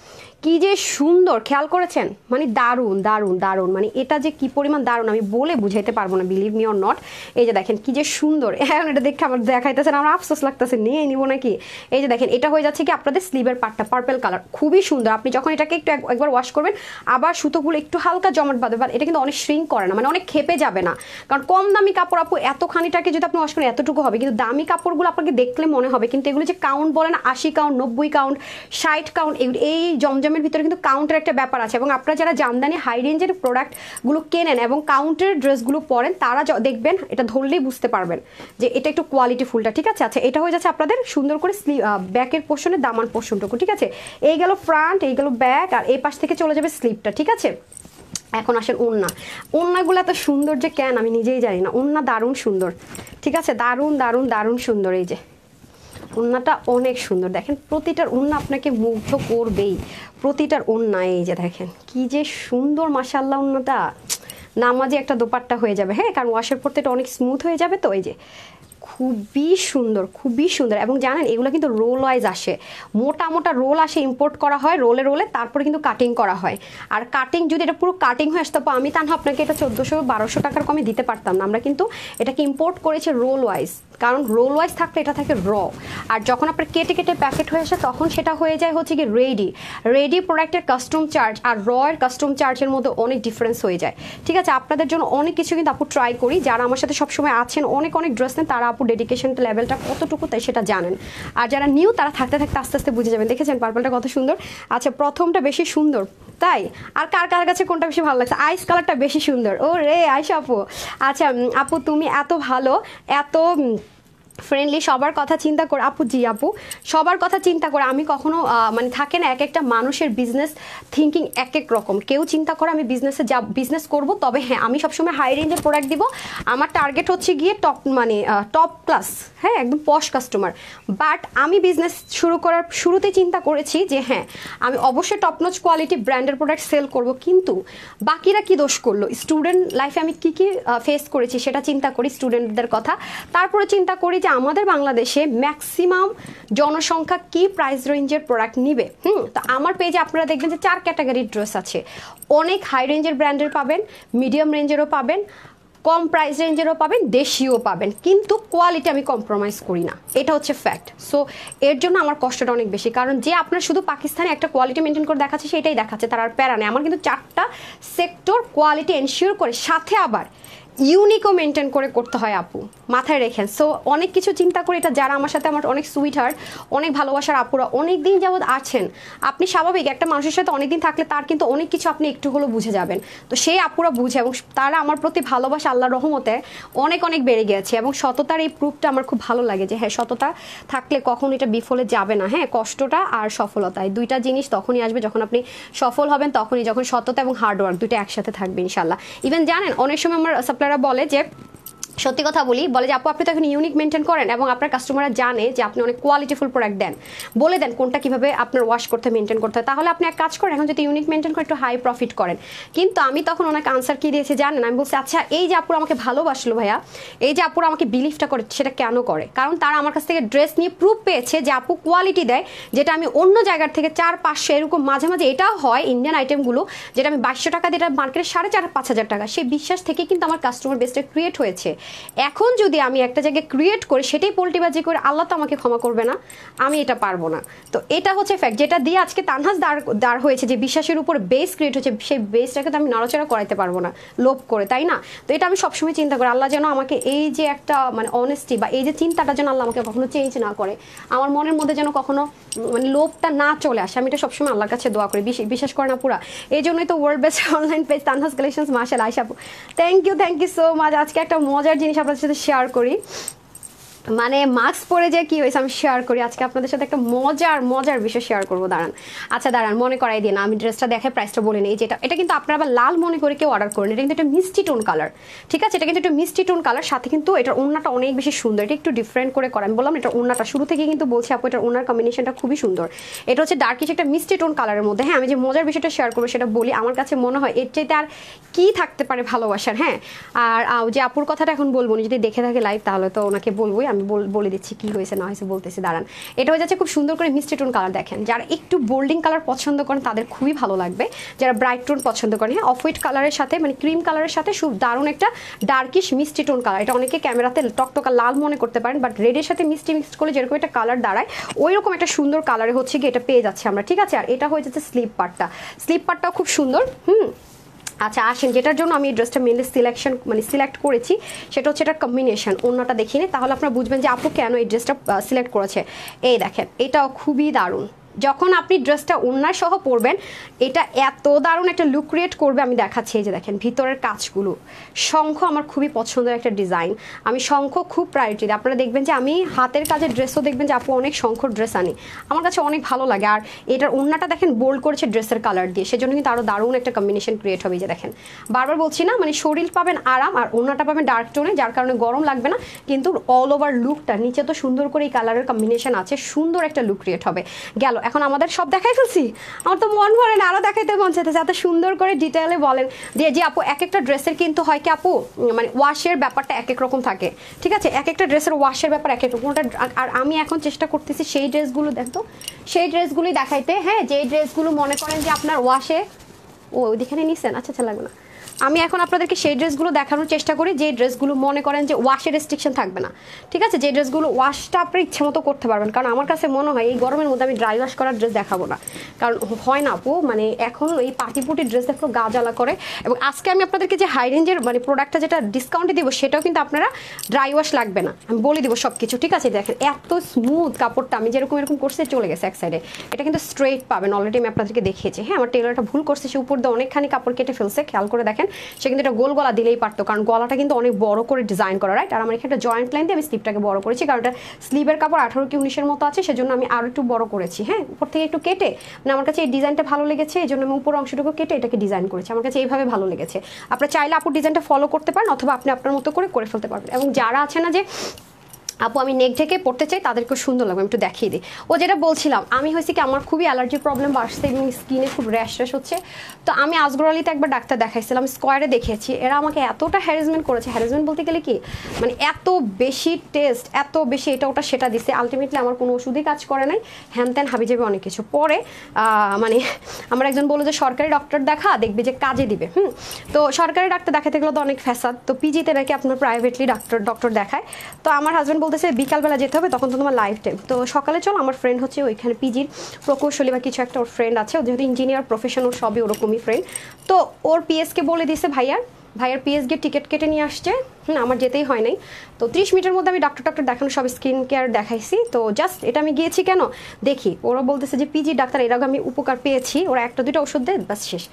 কি যে সুন্দর, খেয়াল করেছেন? মানে দারুণ দারুণ দারুণ, মানে এটা যে কি পরিমাণ দারুণ আমি বলে বুঝাইতে পারবো না, বিলিভ মি অর নট। এই যে দেখেন কি যে সুন্দর, এখন এটা দেখে আমার দেখাইতেছেন, আমার আফসোস লাগতেছে, নিয়ে নিবো নাকি। এই যে দেখেন এটা হয়ে যাচ্ছে কি আপনাদের স্লিভের পার্টটা পার্পল কালার, খুবই সুন্দর। আপনি যখন এটাকে একটু একবার ওয়াশ করবেন, আবার সুতোগুলো একটু হালকা জমাট বাঁধবে, বাট এটা কিন্তু অনেক শ্রিঙ্ক করে না, মানে অনেক খেপে যাবে না, কারণ কম দামি কাপড় আপু এতখানিটাকে যদি আপনি ওয়াশ করেন এতটুকু হবে, কিন্তু দামি কাপড়গুলো আপনাকে দেখলে মনে হবে, কিন্তু এগুলো যে কাউন্ট বলেন 80 কাউন্ট 90 কাউন্ট 60 কাউন্ট, এই জমজমের ভিতরে কিন্তু কাউন্টের একটা ব্যাপার আছে। এবং আপনারা যারা জামদানি হাই রেঞ্জের প্রোডাক্টগুলো কেনেন এবং কাউন্টের ড্রেসগুলো পরেন, তারা দেখবেন এটা ধরলেই বুঝতে পারবেন যে এটা একটু কোয়ালিটি ফুলটা, ঠিক আছে? আচ্ছা এটা হয়ে যাচ্ছে আপনাদের সুন্দর করে ব্যাকের পোর্শনে দামান পোর্শনটুকু, ঠিক আছে? এই গেল ফ্রন্ট, এই গেল ব্যাক, আর এই পাশ থেকে চলে যাবে স্লিভটা, ঠিক আছে? এখন আসেন ওড়না, ওড়নাগুলো এত সুন্দর যে কেন আমি নিজেই জানি না, ওড়না দারুণ সুন্দর, ঠিক আছে? দারুণ দারুণ দারুণ সুন্দর। এই যে ওড়নাটা অনেক সুন্দর, দেখেন প্রতিটার ওড়না আপনাকে মুগ্ধ করবেই, প্রতিটার ওড়না। এই যে দেখেন কি যে সুন্দর, মাশাআল্লাহ। ওড়নাটা নামাজে একটা দোপাট্টা হয়ে যাবে, হ্যাঁ, কারণ ওয়াশের পর এটা অনেক স্মুথ হয়ে যাবে। তো এই যে খুবই সুন্দর, খুবই সুন্দর। এবং জানেন এগুলো কিন্তু রোল ওয়াইজ আসে, মোটা মোটা রোল আসে, ইম্পোর্ট করা হয় রোলে রোলে, তারপরে কিন্তু কাটিং করা হয়। আর কাটিং যদি এটা পুরো কাটিং হয়ে আসতো, আমি তা না আপনাকে এটা 1400-1200 টাকার কমে দিতে পারতাম না। আমরা কিন্তু এটাকে ইম্পোর্ট করেছি রোল ওয়াইজ, কারণ রোল ওয়াইজ থাকলে এটা থাকে র, আর যখন আপনার কেটে কেটে প্যাকেট হয়ে আসে তখন সেটা হয়ে যায় হচ্ছে কি রেডি প্রোডাক্টের কাস্টম চার্জ আর র এর কাস্টম চার্জের মধ্যে অনেক ডিফারেন্স হয়ে যায়। ঠিক আছে, আপনাদের জন্য অনেক কিছু কিন্তু আপু ট্রাই করি, যারা আমার সাথে সবসময় আছেন অনেক অনেক ড্রেস নেন তারা আপু ডেডিকেশন লেভেলটা কতটুকু তাই সেটা জানেন, আর যারা নিউ তারা থাকতে থাকতে আস্তে আস্তে বুঝে যাবেন। দেখেছেন পার্পলটা কত সুন্দর। আচ্ছা প্রথমটা বেশি সুন্দর তাই, আর কার কার কাছে কোনটা বেশি ভালো লাগছে? আইস কালারটা বেশি সুন্দর। ও রে আয়শা আপু, আচ্ছা আপু তুমি এত ভালো, এত ফ্রেন্ডলি, সবার কথা চিন্তা করে। আপু জি আপু, সবার কথা চিন্তা করে। আমি কখনো মানে থাকে না এক একটা মানুষের বিজনেস থিঙ্কিং এক এক রকম, কেউ চিন্তা করে আমি বিজনেস করব, তবে হ্যাঁ আমি সবসময় হাই রেঞ্জের প্রোডাক্ট দিব। আমার টার্গেট হচ্ছে গিয়ে টপ মানে টপ ক্লাস, হ্যাঁ একদম পশ কাস্টমার। বাট আমি বিজনেস শুরু করার শুরুতে চিন্তা করেছি যে হ্যাঁ আমি অবশ্যই টপ নচ কোয়ালিটি ব্র্যান্ডের প্রোডাক্ট সেল করব, কিন্তু বাকিরা কি দোষ করলো, স্টুডেন্ট লাইফে আমি কি কি ফেস করেছি সেটা চিন্তা করি, স্টুডেন্টদের কথা। তারপরে চিন্তা করি যে আমাদের বাংলাদেশে ম্যাক্সিমাম জনসংখ্যা কি প্রাইস রেঞ্জের প্রোডাক্ট নিবে। তো আমার পেজে আপনারা দেখবেন যে 4 ক্যাটাগরির ড্রেস আছে, অনেক হাই রেঞ্জের ব্র্যান্ডের পাবেন, মিডিয়াম রেঞ্জেরও পাবেন, কম প্রাইস রেঞ্জেরও পাবেন, দেশিও পাবেন, কিন্তু কোয়ালিটি আমি কম্প্রোমাইজ করি না, এটা হচ্ছে ফ্যাক্ট। সো এর জন্য আমার কষ্টটা অনেক বেশি, কারণ যে আপনার শুধু পাকিস্তানে একটা কোয়ালিটি মেনটেন করে দেখাচ্ছে সেটাই দেখাচ্ছে, তার আর প্যারা নেই। আমার কিন্তু 4টা সেক্টর কোয়ালিটি এনশিওর করে সাথে আবার ইউনিকও মেনটেন করে করতে হয় আপু, মাথায় রেখেন। সো অনেক কিছু চিন্তা করি, এটা যারা আমার সাথে আমার অনেক সুইট হার্ট, অনেক ভালোবাসার আপুরা অনেক দিন যাবৎ আছেন, আপনি স্বাভাবিক একটা মানুষের সাথে অনেকদিন থাকলে তার কিন্তু অনেক কিছু আপনি একটু হলেও বুঝে যাবেন। তো সেই আপুরা বুঝে এবং তারা আমার প্রতি ভালোবাসা আল্লাহর রহমতে অনেক অনেক বেড়ে গেছে, এবং সততার এই প্রুফটা আমার খুব ভালো লাগে যে হ্যাঁ সততা থাকলে কখনো এটা বিফলে যাবে না। হ্যাঁ কষ্টটা আর সফলতা এই দুইটা জিনিস তখনই আসবে যখন আপনি সফল হবেন, তখনই যখন সততা এবং হার্ডওয়ার্ক দুইটা একসাথে থাকবে ইনশাল্লাহ। ইভেন জানেন অনেক সময় আমার সাপ্লায়াররা বলে যে, সত্যি কথা বলে যে আপু আপনি তো এখন ইউনিক মেনটেন করেন এবং আপনার কাস্টমাররা জানে যে আপনি অনেক কোয়ালিটিফুল প্রোডাক্ট দেন, বলে দেন কোনটা কিভাবে আপনার ওয়াশ করতে মেনটেন করতে হয়, তাহলে আপনি এক কাজ করেন এখন যদি ইউনিক মেনটেন করে একটু হাই প্রফিট করেন। কিন্তু আমি তখন ওনাকে আনসার কি দিয়েছি জানেন, আমি বলছি আচ্ছা এই যে আপুরা আমাকে ভালোবাসলো ভাইয়া, এই যে আপুরা আমাকে বিলিভটা করে সেটা কেন করে, কারণ তারা আমার কাছ থেকে ড্রেস নিয়ে প্রুফ পেয়েছে যে আপু কোয়ালিটি দেয়, যেটা আমি অন্য জায়গার থেকে 400-500 এরকম মাঝে মাঝে এটাও হয় ইন্ডিয়ান আইটেমগুলো যেটা আমি 2200 টাকা দিয়ে মার্কেটে 4,500-5,000 টাকা, সেই বিশ্বাস থেকে কিন্তু আমার কাস্টমার বেসটা ক্রিয়েট হয়েছে। এখন যদি আমি একটা জায়গায় ক্রিয়েট করি সেটাই পোল্টিবাজি করে, আল্লাহ তো আমাকে ক্ষমা করবে না, আমি এটা পারবো না। তো এটা হচ্ছে ফ্যাক্ট, যেটা দিয়ে আজকে তানহাজ দাঁড় হয়েছে, যে বিশ্বাসের উপর বেস ক্রিয়েট হচ্ছে, সেই বেসটাকে তো আমি নড়াচড়া করাইতে পারবো না লোভ করে, তাই না? তো এটা আমি সবসময় চিন্তা করি আল্লাহ যেন আমাকে এই যে একটা মানে অনেস্টি বা এই যে চিন্তাটা যেন আল্লাহ আমাকে কখনো চেঞ্জ না করে, আমার মনের মধ্যে যেন কখনো মানে লোভটা না চলে আসে, আমি এটা সবসময় আল্লাহর কাছে দোয়া করি, বিশ্বাস করে না পুরা। এই জন্যই তো world best online page Tanhaz collections মাশাআল্লাহ। আয়েশা আপু থ্যাংক ইউ সো মাচ। আজকে একটা মজার জিনিস আপনাদের সাথে শেয়ার করি, মানে মাস্ক পরে যে কি হয়েছে আমি শেয়ার করি আজকে আপনাদের সাথে, একটা মজার বিষয় শেয়ার করবো। দাঁড়ান মনে করাই দিন, আমি ড্রেসটা দেখে প্রাইসটা বলে নিই। এটা কিন্তু আপনারা আবার লাল মনে করে কেউ অর্ডার করেন, এটা কিন্তু একটা মিষ্টি টোন কালার, ঠিক আছে? এটা কিন্তু একটা মিষ্টি টোন কালার, সাথে কিন্তু এটার ওড়নাটা অনেক বেশি সুন্দর, এটা একটু ডিফারেন্ট করে করা। আমি বললাম এটা ওড়নাটা শুরু থেকে কিন্তু বলছি আপু এটার ওড়নার কম্বিনেশনটা খুবই সুন্দর। এটা হচ্ছে ডার্কিশ একটা মিষ্টি টোন কালারের মধ্যে। হ্যাঁ আমি যে মজার বিষয়টা শেয়ার করবো সেটা বলি, আমার কাছে মনে হয় এর চাইতে আর কি থাকতে পারে ভালোবাসার। হ্যাঁ আর যে আপুর কথাটা এখন বলবো না, যদি দেখে থাকে লাইভ তাহলে তো ওনাকে বলবোই, আমি বলে দিচ্ছি কি হয়েছে না হয়েছে বলতেছি। দাঁড়ান, এটা হয়ে যাচ্ছে খুব সুন্দর করে মিষ্টি টোন কালার। দেখেন যারা একটু বোল্ডিং কালার পছন্দ করেন তাদের খুবই ভালো লাগবে, যারা ব্রাইট টোন পছন্দ করেন। হ্যাঁ অফ হোয়াইট কালারের সাথে মানে ক্রিম কালারের সাথে খুব দারুণ একটা ডার্কিশ মিষ্টি টোন কালার। এটা অনেকে ক্যামেরাতে টকটকা লাল মনে করতে পারেন, বাট রেডের সাথে মিষ্টি মিক্সড করলে যেরকম একটা কালার দাঁড়ায় ওই রকম একটা সুন্দর কালারে হচ্ছে কি এটা পেয়ে যাচ্ছে আমরা, ঠিক আছে? আর এটা হয়ে যাচ্ছে স্লিপ পার্টটাও খুব সুন্দর। আচ্ছা আসেন, যেটার জন্য আমি এই ড্রেসটা মেনলি সিলেক্ট করেছি সেটা হচ্ছে এটার কম্বিনেশন। অন্যটা দেখিনি তাহলে আপনারা বুঝবেন যে আপু কেন এই ড্রেসটা সিলেক্ট করেছে। এই দেখেন এটাও খুবই দারুণ, যখন আপনি ড্রেসটা ওড়না সহ পরবেন এটা এত দারুণ একটা লুক ক্রিয়েট করবে। আমি দেখাচ্ছি, এই যে দেখেন ভিতরের কাজগুলো, শঙ্খ আমার খুবই পছন্দের একটা ডিজাইন, আমি শঙ্খ খুব প্রায়োরিটি দিই। আপনারা দেখবেন যে আমি হাতের কাজের ড্রেসও দেখবেন যে আপু অনেক শঙ্খর ড্রেস আনি, আমার কাছে অনেক ভালো লাগে। আর এটার ওড়নাটা দেখেন বোল্ড করেছে ড্রেসের কালার দিয়ে, সেজন্য কিন্তু আরও দারুণ একটা কম্বিনেশন ক্রিয়েট হবে। যে দেখেন বারবার বলছি না, মানে শরীর পাবেন আরাম আর ওড়নাটা পাবেন ডার্ক টোনে, যার কারণে গরম লাগবে না, কিন্তু অল ওভার লুকটা নিচে তো সুন্দর করে এই কালারের কম্বিনেশন আছে, সুন্দর একটা লুক ক্রিয়েট হবে। গেল এখন আমাদের সব দেখাই ফেলছি, আমার তো মন ভরে না, আরও দেখাইতে মন চাইতেছে, এত সুন্দর করে ডিটেলে বলেন যে আপু এক একটা ড্রেসের কিন্তু হয় কি আপু মানে ওয়াশের ব্যাপারটা এক এক রকম থাকে, ঠিক আছে? এক একটা ড্রেসের ওয়াশের ব্যাপার এক এক রকম। আর আমি এখন চেষ্টা করতেছি সেই ড্রেসগুলো দেখতো, সেই ড্রেসগুলোই দেখাইতে। হ্যাঁ যে ড্রেসগুলো মনে করেন যে আপনার ওয়াশে ওইখানে নিছেন, আচ্ছা লাগবে না, আমি এখন আপনাদেরকে সেই ড্রেসগুলো দেখানোর চেষ্টা করি যে ড্রেসগুলো মনে করেন যে ওয়াশের রেস্ট্রিকশন থাকবে না, ঠিক আছে, যে ড্রেসগুলো ওয়াশটা আপনি ইচ্ছে মতো করতে পারবেন। কারণ আমার কাছে মনে হয় এই গরমের মধ্যে আমি ড্রাই ওয়াশ করার ড্রেস দেখাবো না, কারণ হয় না আপু, মানে এখন এই পাটিপুটির ড্রেস দেখো গা জ্বালা করে। এবং আজকে আমি আপনাদেরকে যে হাই রেঞ্জের মানে প্রোডাক্টটা যেটা ডিসকাউন্টে দিব সেটাও কিন্তু আপনারা ড্রাই ওয়াশ লাগবে না, আমি বলে দিব সব কিছু, ঠিক আছে। দেখেন এত স্মুথ কাপড়টা, আমি যেরকম এরকম করছে চলে গেছে এক সাইডে, এটা কিন্তু স্ট্রেট পাবেন, অলরেডি আমি আপনাদেরকে দেখিয়েছি। হ্যাঁ, আমার টেলারটা ভুল করছে, সে উপর দিয়ে অনেকখানি কাপড় কেটে ফেলছে, খেয়াল করে দেখেন। সে কিন্তু এটা গোল গলা দিলেই পারতো, কারণ গলাটা কিন্তু অনেক বড় করে ডিজাইন করা, রাইট। আর আমার এখানে একটা জয়েন্ট লাইন দিয়ে আমি স্লিপটাকে বড় করেছি, কারণ এটা স্লিভের কাপড় 18 কি 19-এর মতো আছে, সেজন্য আমি আরও একটু বড় করেছি। হ্যাঁ, উপর থেকে একটু কেটে, মানে আমার কাছে এই ডিজাইনটা ভালো লেগেছে, এই জন্য আমি উপর অংশটুকু কেটে এটাকে ডিজাইন করেছি, আমার কাছে এইভাবে ভালো লেগেছে। আপনারা চাইলে আপুর ডিজাইনটা ফলো করতে পারেন, অথবা আপনি আপনার মতো করে ফেলতে পারবেন। এবং যারা আছে না যে আপু আমি নেক ঢেকে পড়তে চাই, তাদেরকেও সুন্দর লাগবে, আমি একটু দেখিয়ে দিই। ও যেটা বলছিলাম, আমি হয়েছে কি আমার খুবই অ্যালার্জি প্রবলেম বাড়ছে এবং স্কিনে খুব র্যাশ হচ্ছে। তো আমি আজগর আলীতে একবার ডাক্তার দেখাইছিলাম, স্কোয়ারে দেখিয়েছি, এরা আমাকে এতটা হ্যারাসমেন্ট করেছে, হ্যারাসমেন্ট বলতে গেলে কি মানে এত বেশি টেস্ট, এত বেশি এটা ওটা সেটা দিছে, আলটিমেটলি আমার কোনো ওষুধই কাজ করে নাই, হ্যান ত্যান হাবিজাবি অনেক কিছু। পরে মানে আমার একজন বললো যে সরকারি ডক্টর দেখা, দেখবি যে কাজে দিবে। তো সরকারি ডাক্তার দেখাতে গেলে তো অনেক ফ্যাসাদ, তো পিজিতে নাকি আপনার প্রাইভেটলি ডক্টর দেখায়। তো আমার হাজব্যান্ড বলতেছে বিকালবেলা যেতে হবে, তখন তো তোমার লাইফ টাইম, তো সকালে চলো, আমার ফ্রেন্ড হচ্ছে ওইখানে পিজির প্রকৌশলী বা কিছু একটা ওর ফ্রেন্ড আছে, ও যেহেতু ইঞ্জিনিয়ার প্রফেশন, ওর সবই ওরকমই ফ্রেন্ড। তো ওর পিএসকে বলে দিয়েছে ভাইয়ার পিএস গিয়ে টিকিট কেটে নিয়ে আসছে, আমার যেতেই হয় নাই। তো 30 মিনিটের মধ্যে আমি ডক্টর দেখানো সব স্কিন কেয়ার দেখাইছি। তো জাস্ট এটা আমি গিয়েছি কেন দেখি, ওরা বলতেছে যে পিজি ডাক্তার এর আগে আমি উপকার পেয়েছি, ওরা একটা দুইটা ওষুধ দেয়, বাস শেষ।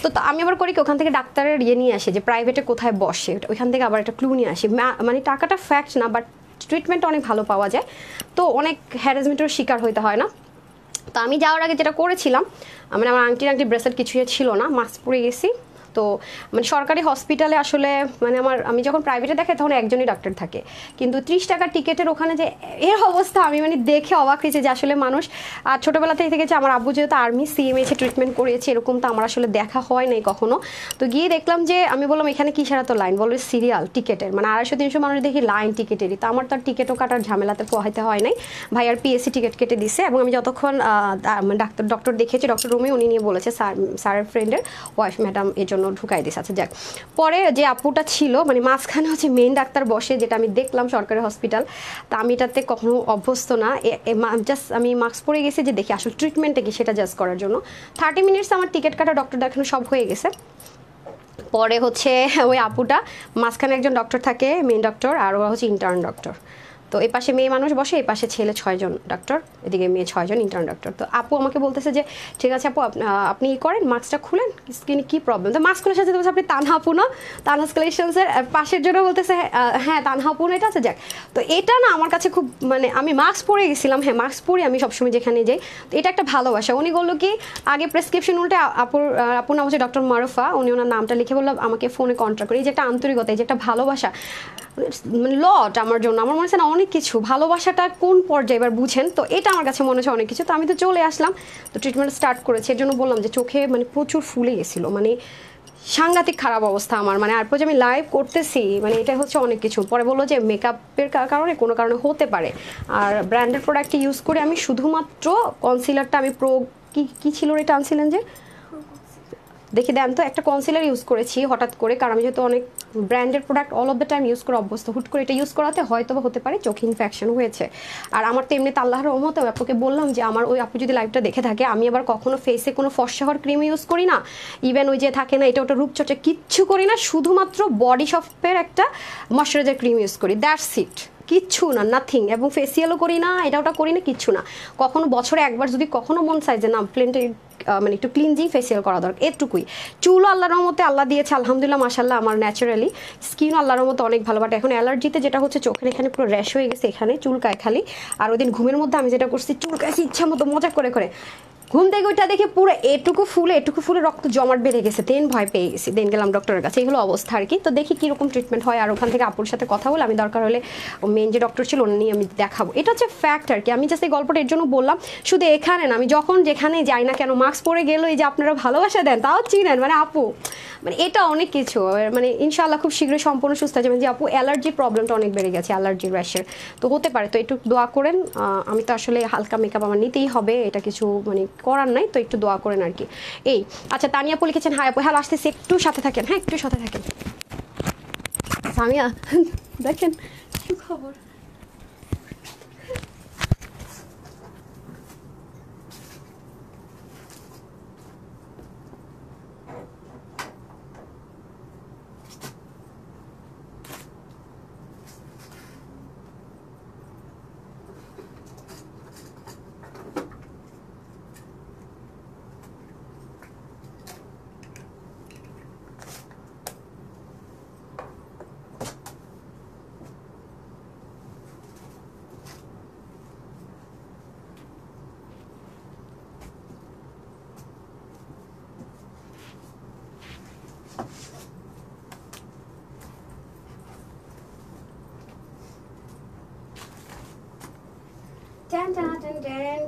তো আমি আবার করি কি, ওখান থেকে ডাক্তারের নিয়ে আসে যে প্রাইভেটে কোথায় বসে, ওইখান থেকে আবার একটা ক্লু নিয়ে আসি, মানে টাকাটা ফ্যাক্ট না, বাট ট্রিটমেন্ট অনেক ভালো পাওয়া যায়, তো অনেক হ্যারাসমেন্টের শিকার হইতে হয় না। তো আমি যাওয়ার আগে যেটা করেছিলাম, মানে আমার আংটি ব্রেসলেট কিছুই ছিল না, মাস্ক পরে গেছি। তো মানে সরকারি হসপিটালে আসলে মানে আমি যখন প্রাইভেটে দেখাই তখন একজনই ডাক্তার থাকে, কিন্তু 30 টাকার টিকেটের ওখানে যে এর অবস্থা, আমি মানে দেখে অবাক হয়েছে যে আসলে মানুষ। আর ছোটোবেলা থেকে দেখেছি, আমার আব্বু যেহেতু আর্মি সিএমএইচে ট্রিটমেন্ট করিয়েছে, এরকম তো আমার আসলে দেখা হয় নাই কখনো। তো গিয়ে দেখলাম যে, আমি বললাম এখানে কি সারা তো লাইন, বললো সিরিয়াল টিকেটের, মানে 250-300 মানুষ দেখি লাইন টিকেটেরই। তো আমার তো আর টিকেটও কাটার ঝামেলাতে পোহাইতে হয় নাই, ভাইয়ার পিএসসি টিকিট কেটে দিছে। এবং আমি যতক্ষণ ডক্টর দেখেছি, ডক্টর রুমে, উনি নিয়ে বলেছে স্যারের ফ্রেন্ডের ওয়াইফ ম্যাডাম এর জন্য ঢুকাই দিস। আচ্ছা যাক, পরে যে আপুটা ছিল মানে মাঝখানে হচ্ছে মেইন ডাক্তার বসে, যেটা আমি দেখলাম সরকারি হসপিটাল, তা আমি এটাতে কখনো অভ্যস্ত না, জাস্ট আমি মাস্ক পরে গেছি যে দেখি আসলে ট্রিটমেন্টটা কি সেটা জাস্ট করার জন্য। 30 মিনিটস আমার টিকিট কাটা, ডক্টর দেখানো সব হয়ে গেছে। পরে হচ্ছে ওই আপুটা, মাঝখানে একজন ডক্টর থাকে মেইন ডক্টর, আর ওরা হচ্ছে ইন্টার্ন ডক্টর। তো এই পাশে মেয়ে মানুষ বসে, এই পাশে ছেলে 6 জন ডক্টর, এদিকে মেয়ে 6 জন ইন্টার্ন ডক্টর। তো আপু আমাকে বলতেছে যে ঠিক আছে আপু, আপনি করেন, মাস্কটা খুলেন, স্কিনে কী প্রবলেম। তো মাস্ক খোলার সাথে বলছে আপনি তানহা আপু না, তানহাস কালেকশনসের পাশের জন্য বলতেছে হ্যাঁ তানহা আপু না, এটা আছে। যাক, তো এটা না আমার কাছে খুব মানে, আমি মাস্ক পরে গেছিলাম, হ্যাঁ মাস্ক পরে আমি সবসময় যেখানে যাই, তো এটা একটা ভালোবাসা। উনি বললো কি আগে প্রেসক্রিপশন উল্টে, আপুর নাম হচ্ছে ডক্টর মারুফা, উনি ওনার নামটা লিখে বললো আমাকে ফোনে কন্ট্যাক্ট করে। এই যে একটা আন্তরিকতা, এই যে একটা ভালোবাসা, মানে লট আমার জন্য, আমার মনে হচ্ছে না অনেক কিছু, ভালোবাসাটা কোন পর্যায়ে এবার বুঝেন। তো এটা আমার কাছে মনে হচ্ছে অনেক কিছু। তো আমি তো চলে আসলাম, তো ট্রিটমেন্ট স্টার্ট করেছি, এর জন্য বললাম যে চোখে মানে প্রচুর ফুলে গেছিলো, মানে সাংঘাতিক খারাপ অবস্থা আমার, মানে আর পর আমি লাইভ করতেছি, মানে এটা হচ্ছে অনেক কিছু। পরে বললো যে মেকআপের কারণে কোনো কারণে হতে পারে, আর ব্র্যান্ডেড প্রোডাক্ট ইউজ করে আমি শুধুমাত্র কনসিলারটা আমি কি ছিল এটা আনছিলেন যে দেখে দেন তো, একটা কনসিলার ইউজ করেছি হঠাৎ করে, কারণ আমি যেহেতু অনেক ব্র্যান্ডের product all of the time use করে অভ্যস্ত, হুট করে এটা ইউজ করাতে হয়তো বা হতে পারে চোখে ইনফেকশন হয়েছে। আর আমার তো এমনিতে আল্লাহর রহমতে, আপুকে বললাম যে আমার ওই আপু যদি লাইভটা দেখে থাকে, আমি আবার কখনো ফেসে কোনো ফর্সা হওয়ার ক্রিম ইউজ করি না, ইভেন ওই যে থাকে না এটা ওটা রূপচর্চা কিচ্ছু করি না, শুধুমাত্র বডি শপের একটা ময়শ্চারাইজার ক্রিম ইউজ করি, দ্যাটস ইট, কিচ্ছু না, নাথিং। এবং ফেসিয়ালও করি না, এটা ওটা করি না, কিচ্ছু না। কখনো বছরে একবার যদি কখনো মন চায় যে না প্লেনটা মানে একটু ক্লিনজিং ফেসিয়াল করা দরকার, এটুকুই। চুলও আল্লাহর রহমতে আল্লাহ দিয়েছে আলহামদুলিল্লাহ, মাশাআল্লাহ, আমার ন্যাচারালি স্কিন আল্লাহর রহমতে অনেক ভালো। বাট এখন অ্যালার্জিতে যেটা হচ্ছে চোখের এখানে পুরো র্যাশ হয়ে গেছে, এখানে চুলকায় খালি। আর ওই দিন ঘুমের মধ্যে আমি যেটা করছি, চুলকাইছি ইচ্ছা মতো মজা করে ঘুম থেকে ওইটা দেখে পুরো এটুকু ফুলে রক্ত জমাট বেড়ে গেছে, দেন ভয় পেয়ে গেছি, দেন গেলাম ডক্টরের কাছে, এগুলো অবস্থা আর কি। তো দেখি কীরকম ট্রিটমেন্ট হয়, আর ওখান থেকে আপুর সাথে কথা বলে আমি দরকার হলে মেন যে ডক্টর ছিল ওনার নিয়ে আমি দেখাবো। এটা হচ্ছে ফ্যাক্ট আর কি, আমি জাস্ট এই গল্পটা এর জন্য বললাম। শুধু এখানে না, আমি যখন যেখানে যাই না কেন মাস্ক পরে গেলো, এই যে আপনারা ভালোবাসা দেন, তাও চিনেন, মানে আপু মানে এটা অনেক কিছু, মানে ইনশাআল্লাহ খুব শীঘ্রই সম্পূর্ণ সুস্থ হয়ে যাবেন। যে আপু অ্যালার্জির প্রবলেমটা অনেক বেড়ে গেছে, অ্যালার্জির র্যাশের, তো হতে পারে, তো একটু দোয়া করেন। আমি তো আসলে হালকা মেকআপ আমার নিতেই হবে, এটা কিছু মানে করার নাই, তো একটু দোয়া করেন আর কি। এই আচ্ছা, তানিয়া আপু লিখেছেন হাই আপু, হ্যালো আসতেছি, একটু সাথে থাকেন, হ্যাঁ একটু সাথে থাকেন। সামিয়া দেখেন কি খবর।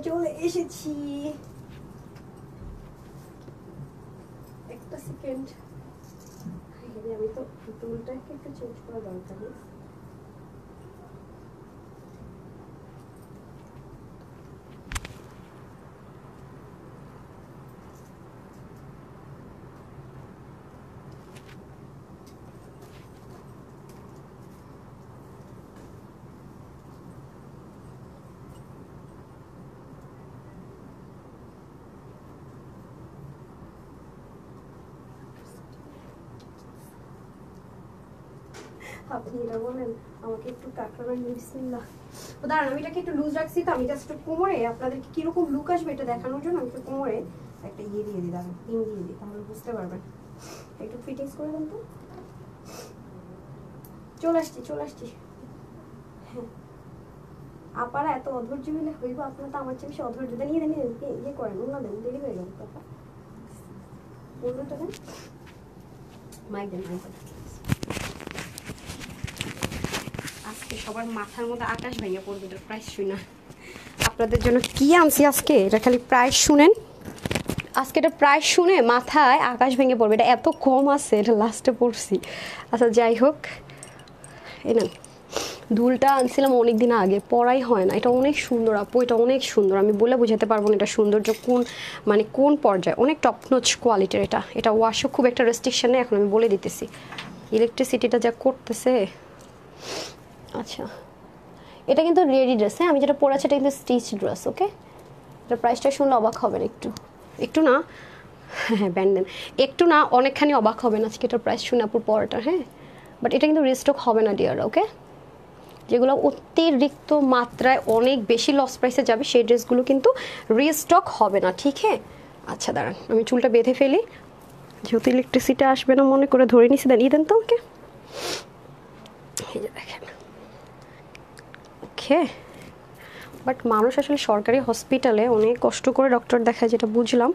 চলে এসেছি, একটা সেকেন্ড। আমি তো টুলটাকে একটু চেঞ্জ করা দরকার। আপনি এটা বলেন আমাকে একটু কাটাবেন বিসমিল্লাহ। তো দাঁড়ান, আমি এটাকে একটু লুজ রাখছি, তো আমি জাস্ট কোমরে আপনাদেরকে কিরকম লুক আসবে এটা দেখানোর জন্য আমি একটু কোমরে একটা ইয়ে দিয়ে দিই, দাঁড়ান পিন দিয়ে দিই, তাহলে বুঝতে পারবেন। একটু ফিটিংস করে দেন তো। চলে আসছি। হ্যাঁ আপারা এত অধৈর্য হলে হইব, আপনার তো আমার চেয়ে বেশি অধৈর্য। দেন ইয়ে করেন, অন্য দেন, দেরি হয়ে গেল কথা। অন্যটা দেন, মাইক দেন। আজকে সবার মাথার মধ্যে আকাশ ভেঙে পড়বে এটার প্রাইস শুনে। আপনাদের জন্য কি আনছি আজকে, এটা খালি প্রাইস শুনেন। আজকে এটা প্রাইস শুনে মাথায় আকাশ ভেঙে পড়বে, এটা এত কম আছে, এটা লাস্টে পড়ছি। আচ্ছা যাই হোক, এই না দুলটা আনছিলাম অনেক দিন আগে, পরাই হয় না। এটা অনেক সুন্দর আপু, এটা অনেক সুন্দর, আমি বলে বোঝাতে পারবো না এটা সৌন্দর্য কোন পর্যায়ে, অনেক টপনচ কোয়ালিটির। এটা ওয়াশও খুব একটা রেস্ট্রিকশন নেই, এখন আমি বলে দিতেছি। ইলেকট্রিসিটিটা যা করতেছে। আচ্ছা এটা কিন্তু রেডি ড্রেস, হ্যাঁ আমি যেটা পরে আছি এটা কিন্তু স্টিচ ড্রেস। ওকে, এটা প্রাইসটা শুনলে অবাক হবেন, একটু না, হ্যাঁ ব্যান্ড দেন, একটু না অনেকখানি অবাক হবেন আজকে এটার প্রাইস শুনে আপুর পরাটা। হ্যাঁ বাট এটা কিন্তু রিস্টক হবে না ডিয়ার। ওকে, যেগুলো অতিরিক্ত মাত্রায় অনেক বেশি লস প্রাইসে যাবে সেই ড্রেসগুলো কিন্তু রিস্টক হবে না, ঠিক হ্যাঁ। আচ্ছা দাঁড়ান আমি চুলটা বেঁধে ফেলি, যেহেতু ইলেকট্রিসিটি আসবে না মনে করে ধরে নিছি। দেন তো ওকে, এই যে দেখেন। ওকে, বাট মানুষ আসলে সরকারি হসপিটালে অনেক কষ্ট করে ডক্টর দেখায়, যেটা বুঝলাম।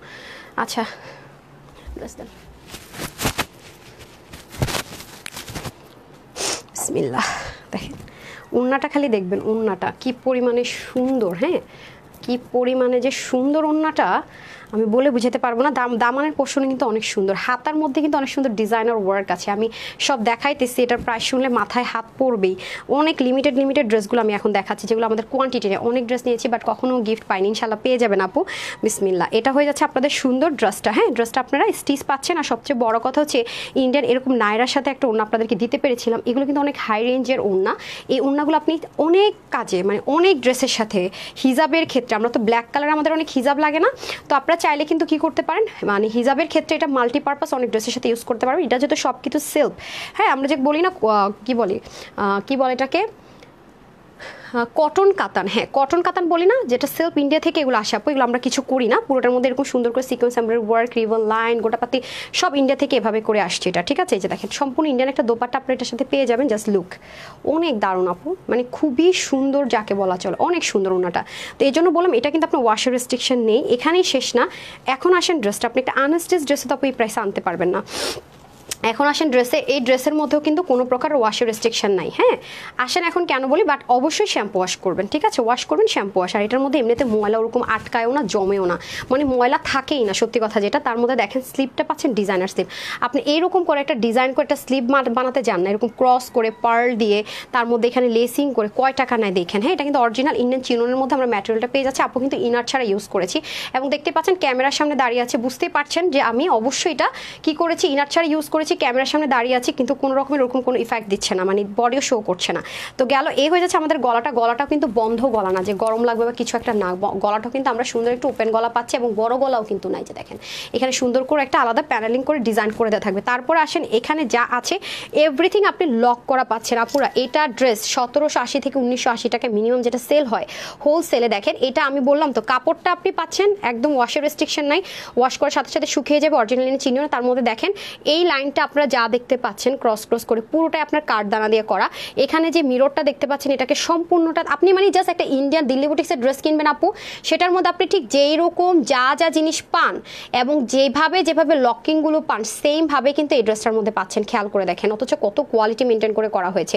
আচ্ছা বিসমিল্লাহ, দেখেন ওড়নাটা খালি দেখবেন, ওড়নাটা কি পরিমাণে সুন্দর। হ্যাঁ কি পরিমাণে যে সুন্দর ওড়নাটা আমি বলে বুঝাতে পারবো না। দামানের পোর্শনে কিন্তু অনেক সুন্দর, হাতার মধ্যে কিন্তু অনেক সুন্দর ডিজাইনার ওয়ার্ক আছে। আমি সব দেখাইতেছি, এটার প্রাইস শুনলে মাথায় হাত পড়বেই। অনেক লিমিটেড ড্রেসগুলো আমি এখন দেখাচ্ছি, যেগুলো আমাদের কোয়ান্টিটি নেই। অনেক ড্রেস নিয়েছি বাট কখনো গিফট পাইনি, ইনশাল্লাহ পেয়ে যাবেন আপু। বিসমিল্লাহ, এটা হয়ে যাচ্ছে আপনাদের সুন্দর ড্রেসটা। হ্যাঁ ড্রেসটা আপনারা স্টিচ পাচ্ছেন, আর সবচেয়ে বড় কথা হচ্ছে ইন্ডিয়ান এরকম নায়রার সাথে একটা ওড়না আপনাদেরকে দিতে পেরেছিলাম। এগুলো কিন্তু অনেক হাই রেঞ্জের ওড়না। এই ওড়নাগুলো আপনি অনেক কাজে, মানে অনেক ড্রেসের সাথে, হিজাবের ক্ষেত্রে, আমরা তো ব্ল্যাক কালার আমাদের অনেক হিজাব লাগে না, তো আপনারা চাইলে কিন্তু কি করতে পারেন, মানে হিজাবের ক্ষেত্রে এটা মাল্টিপারপাস অনেক ড্রেসের সাথে ইউজ করতে পারবেন। এটা যেহেতু সব কিছু সেলফ, হ্যাঁ আমরা যে বলি না কি বলে এটাকে কটন কাতান, হ্যাঁ কটন কাতান বলি না, যেটা সেলফ ইন্ডিয়া থেকে এগুলো আসে আপু। এগুলো আমরা কিছু করি না, পুরোটার মধ্যে এরকম সুন্দর করে sequence embroidery work, ribbon line, গোটাপাতি সব ইন্ডিয়া থেকে এভাবে করে আসছে এটা, ঠিক আছে। এই যে দেখেন সম্পূর্ণ ইন্ডিয়ান একটা দোপাট্টা আপনি এটার সাথে পেয়ে যাবেন। জাস্ট লুক, অনেক দারুণ আপু, মানে খুবই সুন্দর যাকে বলা চলে, অনেক সুন্দর ওনাটা। তো এই জন্য বললাম এটা কিন্তু আপনার ওয়াশের রেস্ট্রিকশন নেই, এখানেই শেষ না। এখন আসেন ড্রেসটা, আপনি একটা আনস্টিচ ড্রেসে তো আপনি এই প্রাইসে আনতে পারবেন না। এখন আসেন ড্রেসে, এই ড্রেসের মধ্যেও কিন্তু কোনো প্রকার ওয়াশের রেস্ট্রিকশন নাই। হ্যাঁ, আসেন এখন কেন বলি, বাট অবশ্যই শ্যাম্পু ওয়াশ করবেন, ঠিক আছে, ওয়াশ করবেন শ্যাম্পু ওয়াশ। আর এটার মধ্যে এমনিতে ময়লা ওরকম আটকায়ও না, জমেও না, মানে ময়লা থাকেই না, সত্যি কথা যেটা। তার মধ্যে দেখেন স্লিপটা পাচ্ছেন ডিজাইনার স্লিপ। আপনি এইরকম করে একটা ডিজাইন করে একটা স্লিপ বানাতে যান না, এরকম ক্রস করে পার্ল দিয়ে তার মধ্যে এখানে লেসিং করে কয় টাকা নেয় দেখেন। হ্যাঁ, এটা কিন্তু অরিজিনাল ইন্ডিয়ান চিননের মধ্যে আমরা ম্যাটেরিয়ালটা পেয়ে যাচ্ছি। আপু কিন্তু ইনার ছাড়া ইউজ করেছি এবং দেখতে পাচ্ছেন ক্যামেরার সামনে দাঁড়িয়ে আছে, বুঝতেই পারছেন যে আমি অবশ্যই এটা কি করেছি, ইনার ছাড়া ইউজ করেছি, ক্যামেরার সামনে দাঁড়িয়ে আছি, কিন্তু কোনো রকমের ওরকম কোনো ইফেক্ট দিচ্ছে না, মানে বডিও শো করছে না। তো গেল এই হয়ে যাচ্ছে আমাদের গলাটা কিন্তু বন্ধ গলা না যে গরম লাগবে বা কিছু একটা না, গলাটা কিন্তু আমরা সুন্দর একটু ওপেন গলা পাচ্ছি এবং বড় গলাও কিন্তু নাই, যে দেখেন এখানে সুন্দর করে একটা আলাদা প্যানেলিং করে ডিজাইন করে দেওয়া থাকবে। তারপর আসেন এখানে যা আছে এভরিথিং আপনি লক করা পাচ্ছেন আপুরা। এটা ড্রেস 1780 থেকে 1980 টাকা মিনিমাম যেটা সেল হয় হোলসেলে। দেখেন এটা আমি বললাম তো, কাপড়টা আপনি পাচ্ছেন একদম ওয়াশের রেস্ট্রিকশন নাই, ওয়াশ করার সাথে সাথে শুকিয়ে যাবে, অরিজিনাল চিনিও না। তার মধ্যে দেখেন এই লাইনটা আপনারা যা দেখতে পাচ্ছেন ক্রস করে পুরোটাই আপনার কাঠদানা দিয়ে করা। এখানে যে মিররটা দেখতে পাচ্ছেন এটাকে সম্পূর্ণটা আপনি মানে জাস্ট একটা ইন্ডিয়ান দিল্লি বুটিক্সের ড্রেস কিনবেন আপু, সেটার মধ্যে আপনি ঠিক যেই রকম যা জিনিস পান এবং যেভাবে লকিংগুলো পান সেম ভাবে কিন্তু এই ড্রেসটার মধ্যে পাচ্ছেন, খেয়াল করে দেখেন। অথচ কত কোয়ালিটি মেনটেন করে করা হয়েছে,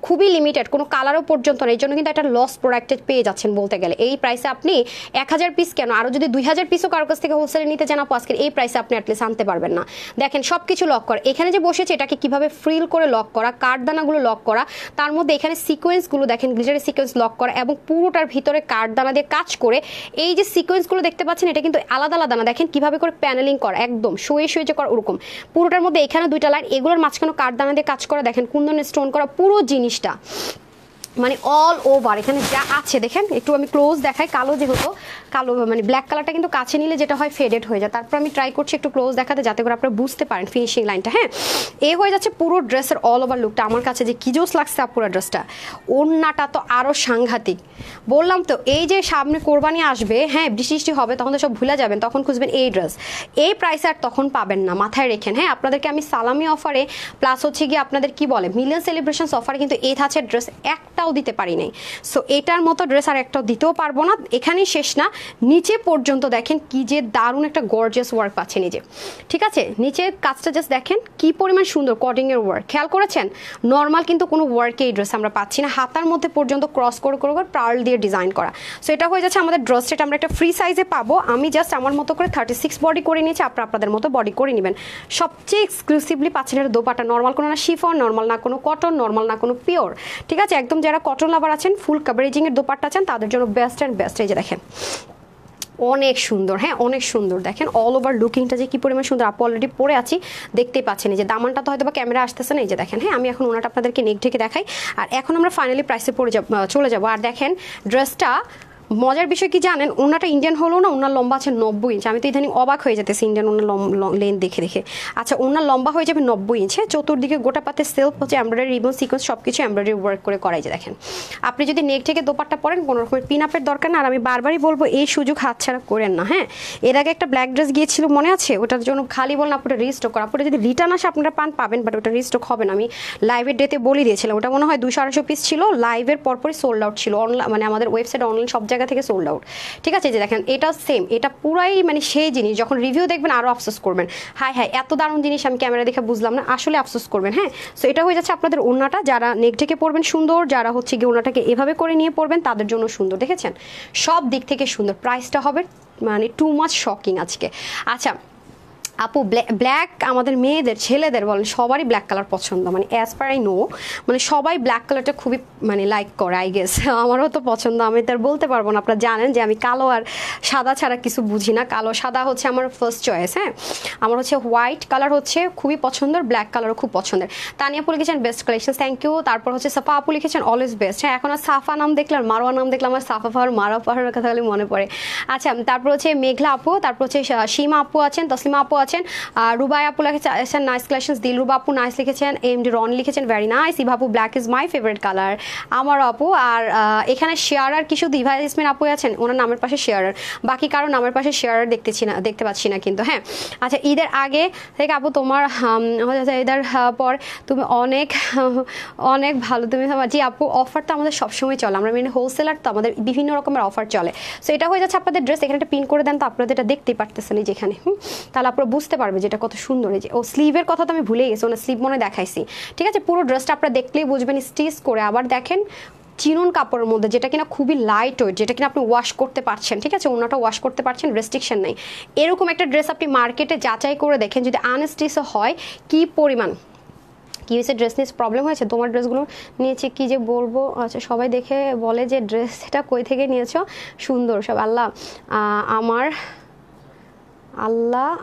খুবই লিমিটেড, কোনো কালারও পর্যন্ত না। এই জন্য কিন্তু একটা লস প্রোডাক্টেড পেয়ে যাচ্ছেন বলতে গেলে। এই প্রাইসে আপনি 1000 পিস কেন, আরও যদি 2000 পিসও কারোর কাছ থেকে হোলসেলে নিতে চান আপু, আজকের এই প্রাইসে আপনি অ্যাটলিস্ট আনতে পারবেন না। দেখেন সব কিছু লক করা, এখানে যে বসেছে এটাকে কিভাবে ফ্রিল করে লক করা, কাঠদানাগুলো লক করা, তার মধ্যে এখানে সিকোয়েন্সগুলো দেখেন গ্লিটারের সিকোয়েন্স লক করা এবং পুরোটার ভিতরে কাঠদানা দিয়ে কাজ করে এই যে সিকোয়েন্সগুলো দেখতে পাচ্ছেন এটা কিন্তু আলাদা আলাদা না, দেখেন কিভাবে করে প্যানেলিং করা, একদম শুয়ে যে করা ওরকম পুরোটার মধ্যে এখানে দুইটা লাইন, এগুলোর মাঝখানে কাঠদানা দিয়ে কাজ করা, দেখেন কুন্দনের স্টোন করা পুরো জিনিসটা মানে অল ওভার। এখানে যা আছে দেখেন, একটু আমি ক্লোজ দেখাই, কালো যেহেতু কালো মানে ব্ল্যাক কালারটা কিন্তু কাছে নিলে যেটা হয় ফেডেড হয়ে যায়। তারপর আমি ট্রাই করছি একটু ক্লোজ দেখাতে যাতে করে আপনারা বুঝতে পারেন ফিনিশিং লাইনটা। হ্যাঁ, এ হয়ে যাচ্ছে পুরো ড্রেসের অল ওভার লুকটা। আমার কাছে যে কি জোস লাগছে পুরো ড্রেসটা, ওড়নাটা তো আরও সাংঘাতিক। বললাম তো এই যে সামনে কোরবানি আসবে, হ্যাঁ বৃষ্টি হবে, তখন তো সব ভুলে যাবেন, তখন খুঁজবেন এই ড্রেস, এই প্রাইসে আর তখন পাবেন না, মাথায় রেখেন। হ্যাঁ, আপনাদেরকে আমি সালামি অফারে প্লাস হচ্ছে গিয়ে আপনাদের কি বলে মিলিয়ন সেলিব্রেশনস অফারে কিন্তু এই ধাঁচের ড্রেস একটাও দিতে পারি নাই। সো এটার মতো ড্রেস আর একটাও দিতেও পারবো না। এখানেই শেষ না, নিচে পর্যন্ত দেখেন কি যে দারুণ একটা গর্জিয়াস ওয়ার্ক পাচ্ছে নিজে, ঠিক আছে। নিচে কাজটা জাস্ট দেখেন কি পরিমাণ সুন্দর কটিং এর ওয়ার্ক, খেয়াল করেছেন। নর্মাল কিন্তু কোনো ওয়ার্কে এই ড্রেস আমরা পাচ্ছি না, হাতার মধ্যে পর্যন্ত ক্রস করে পার্ল দিয়ে ডিজাইন করা। সো এটা হয়ে যাচ্ছে আমাদের ড্রেস সেট, আমরা একটা ফ্রি সাইজে পাবো। আমি জাস্ট আমার মতো করে 36 বডি করে নিয়েছি, আপনাদের মতো বডি করে নেবেন। সবচেয়ে এক্সক্লুসিভলি পাচ্ছেন এটা দোপাটা, নর্মাল কোনো না শিফন, নর্মাল না কোনো কটন, নর্মাল না কোনো পিওর, ঠিক আছে। একদম যারা কটন লাভার আছেন, ফুল কাভারেজিং এর দোপাট্টা আছেন, তাদের জন্য বেস্ট অ্যান্ড বেস্ট। এই যে দেখেন অনেক সুন্দর, হ্যাঁ অনেক সুন্দর, দেখেন অল ওভার লুকিংটা যে কি পরিমাণ সুন্দর। আপু অলরেডি পরে আছি, দেখতেই পাচ্ছেন। এই যে দামানটা তো হয়তো বা ক্যামেরা আসতেছে না, এই যে দেখেন। হ্যাঁ, আমি এখন ওনাটা আপনাদেরকে নেক ঢেকে দেখাই। আর এখন আমরা ফাইনালি প্রাইসে চলে যাবো। আর দেখেন ড্রেসটা মজার বিষয় কি জানেন, ওনাটা ইন্ডিয়ান হলো না, ওনার লম্বা আছে 90 ইঞ্চ। আমি তো ইদানিং অবাক হয়ে যেতেছি ইন্ডিয়ান ওনার লেন দেখে। আচ্ছা, ওনার লম্বা হয়ে যাবে 90 ইঞ্চ। চতুর্দিকে গোটা পাতে সেলফ হচ্ছে এমব্রয়ডারি রিবন সিকোয়েন্স সব কিছু এমব্রয়ডারি ওয়ার্ক করে করাই। যে দেখেন আপনি যদি নেক থেকে দোপাট্টা পরেন কোনো রকমের পিন আপের দরকার না। আর আমি বারবারই বলবো এই সুযোগ হাতছাড়া করেন না। হ্যাঁ, এর আগে একটা ব্ল্যাক ড্রেস গিয়েছিল মনে আছে, ওটার জন্য খালি বলেন আপনারা রিস্টক করা, আপনারা যদি রিটার্ন আসে আপনারা পাবেন, বাট ওটা রিস্টক হবে না। আমি লাইভের ডেতে বলে দিয়েছিলাম, ওটা মনে হয় 200-250 পিস ছিল, লাইভের পরপরই সোল্ড আউট ছিল। অনলাইন মানে আমাদের ওয়েবসাইট অনলাইন সব জায়গা থেকে সোল্ড আউট, ঠিক আছে। যে দেখেন এটা সেম, এটা পুরাই মানে সেই জিনিস, যখন রিভিউ দেখবেন আরও আফসোস করবেন, হাই এত দারুণ জিনিস আমি ক্যামেরা দেখে বুঝলাম না, আসলে আফসোস করবেন। হ্যাঁ, সো এটা হয়ে যাচ্ছে আপনাদের ওড়নাটা, যারা নেক ঢেকে পরবেন সুন্দর, যারা হচ্ছে গিয়ে ওড়নাটাকে এভাবে করে নিয়ে পরবেন তাদের জন্য সুন্দর। দেখেছেন সব দিক থেকে সুন্দর, প্রাইসটা হবে মানে টু মাচ শকিং আজকে। আচ্ছা আপু, ব্ল্যাক আমাদের মেয়েদের ছেলেদের বলেন সবারই ব্ল্যাক কালার পছন্দ, মানে অ্যাজ পার আই নো মানে সবাই ব্ল্যাক কালারটা খুবই মানে লাইক করে আই গেস। আমারও তো পছন্দ, আমি তার বলতে পারবো না। আপনারা জানেন যে আমি কালো আর সাদা ছাড়া কিছু বুঝি না, কালো সাদা হচ্ছে আমার ফার্স্ট চয়েস। হ্যাঁ, আমার হচ্ছে হোয়াইট কালার হচ্ছে খুবই পছন্দের, ব্ল্যাক কালারও খুব পছন্দের। তানিয়া আপু লিখেছেন বেস্ট কালেকশন, থ্যাংক ইউ। তারপর হচ্ছে সাফা আপু লিখেছেন অলওয়েজ বেস্ট। হ্যাঁ, এখন আর সাফা নাম দেখলাম, মারোয়া নাম দেখলাম, আর সাফা পাহাড় মারোয়া পাহাড়ের কথা খালি মনে পড়ে। আচ্ছা, তারপর হচ্ছে মেঘলা আপু, তারপর হচ্ছে সীমা আপু আছেন, তসলিমা আপু আছেন, রুবাই আপু লিখেছেন নাইস কালেকশন, দিলরুবা আপু নাইস লিখেছেন, এমডি রন লিখেছেন ভেরি নাইস, ইভাপু black is my favourite colour, আমার আপু। আর এখানে শেয়ারার কিছু দিভা ইসমিন আপু আছেন, ওনার নামের পাশে শেয়ারার, বাকি কারো নামের পাশে শেয়ারার দেখতে পাচ্ছি না কিন্তু। হ্যাঁ, আচ্ছা, ঈদের আগে থেকে আপু তোমার ঈদের পর তুমি অনেক ভালো, তুমি জি আপু অফার তো আমাদের সবসময় চলে, আমরা মেনে হোলসেলার তো আমাদের বিভিন্ন রকমের অফার চলে। সো এটা হয়ে যাচ্ছে আপনাদের ড্রেস, এখানে একটা পিন করে দেন তো আপনাদের এটা দেখতেই পারতেছেন যেখানে, তাহলে আপনারা বুঝতে পারবে যেটা কত সুন্দর। এই যে ও স্লিভের কথা তো আমি ভুলে গেছি, ওনার স্লিভ মনে দেখাইছি, ঠিক আছে। পুরো ড্রেসটা আপনারা দেখলেই বুঝবেন, স্টিচ করে আবার দেখেন চিনন কাপড়ের মধ্যে, যেটা কিনা খুবই লাইট ওয়েট, যেটা কিনা আপনি ওয়াশ করতে পারছেন, ঠিক আছে, ওনাটা ওয়াশ করতে পারছেন, রেস্ট্রিকশন নেই। এরকম একটা ড্রেস আপনি মার্কেটে যাচাই করে দেখেন, যদি আনস্টিচও হয় কি পরিমাণ, কি হয়েছে ড্রেস নিয়ে প্রবলেম হয়েছে, তোমার ড্রেসগুলো নিয়েছে কি যে বলবো। আচ্ছা সবাই দেখে বলে যে ড্রেসটা কই থেকে নিয়েছো, সুন্দর সব। আল্লাহ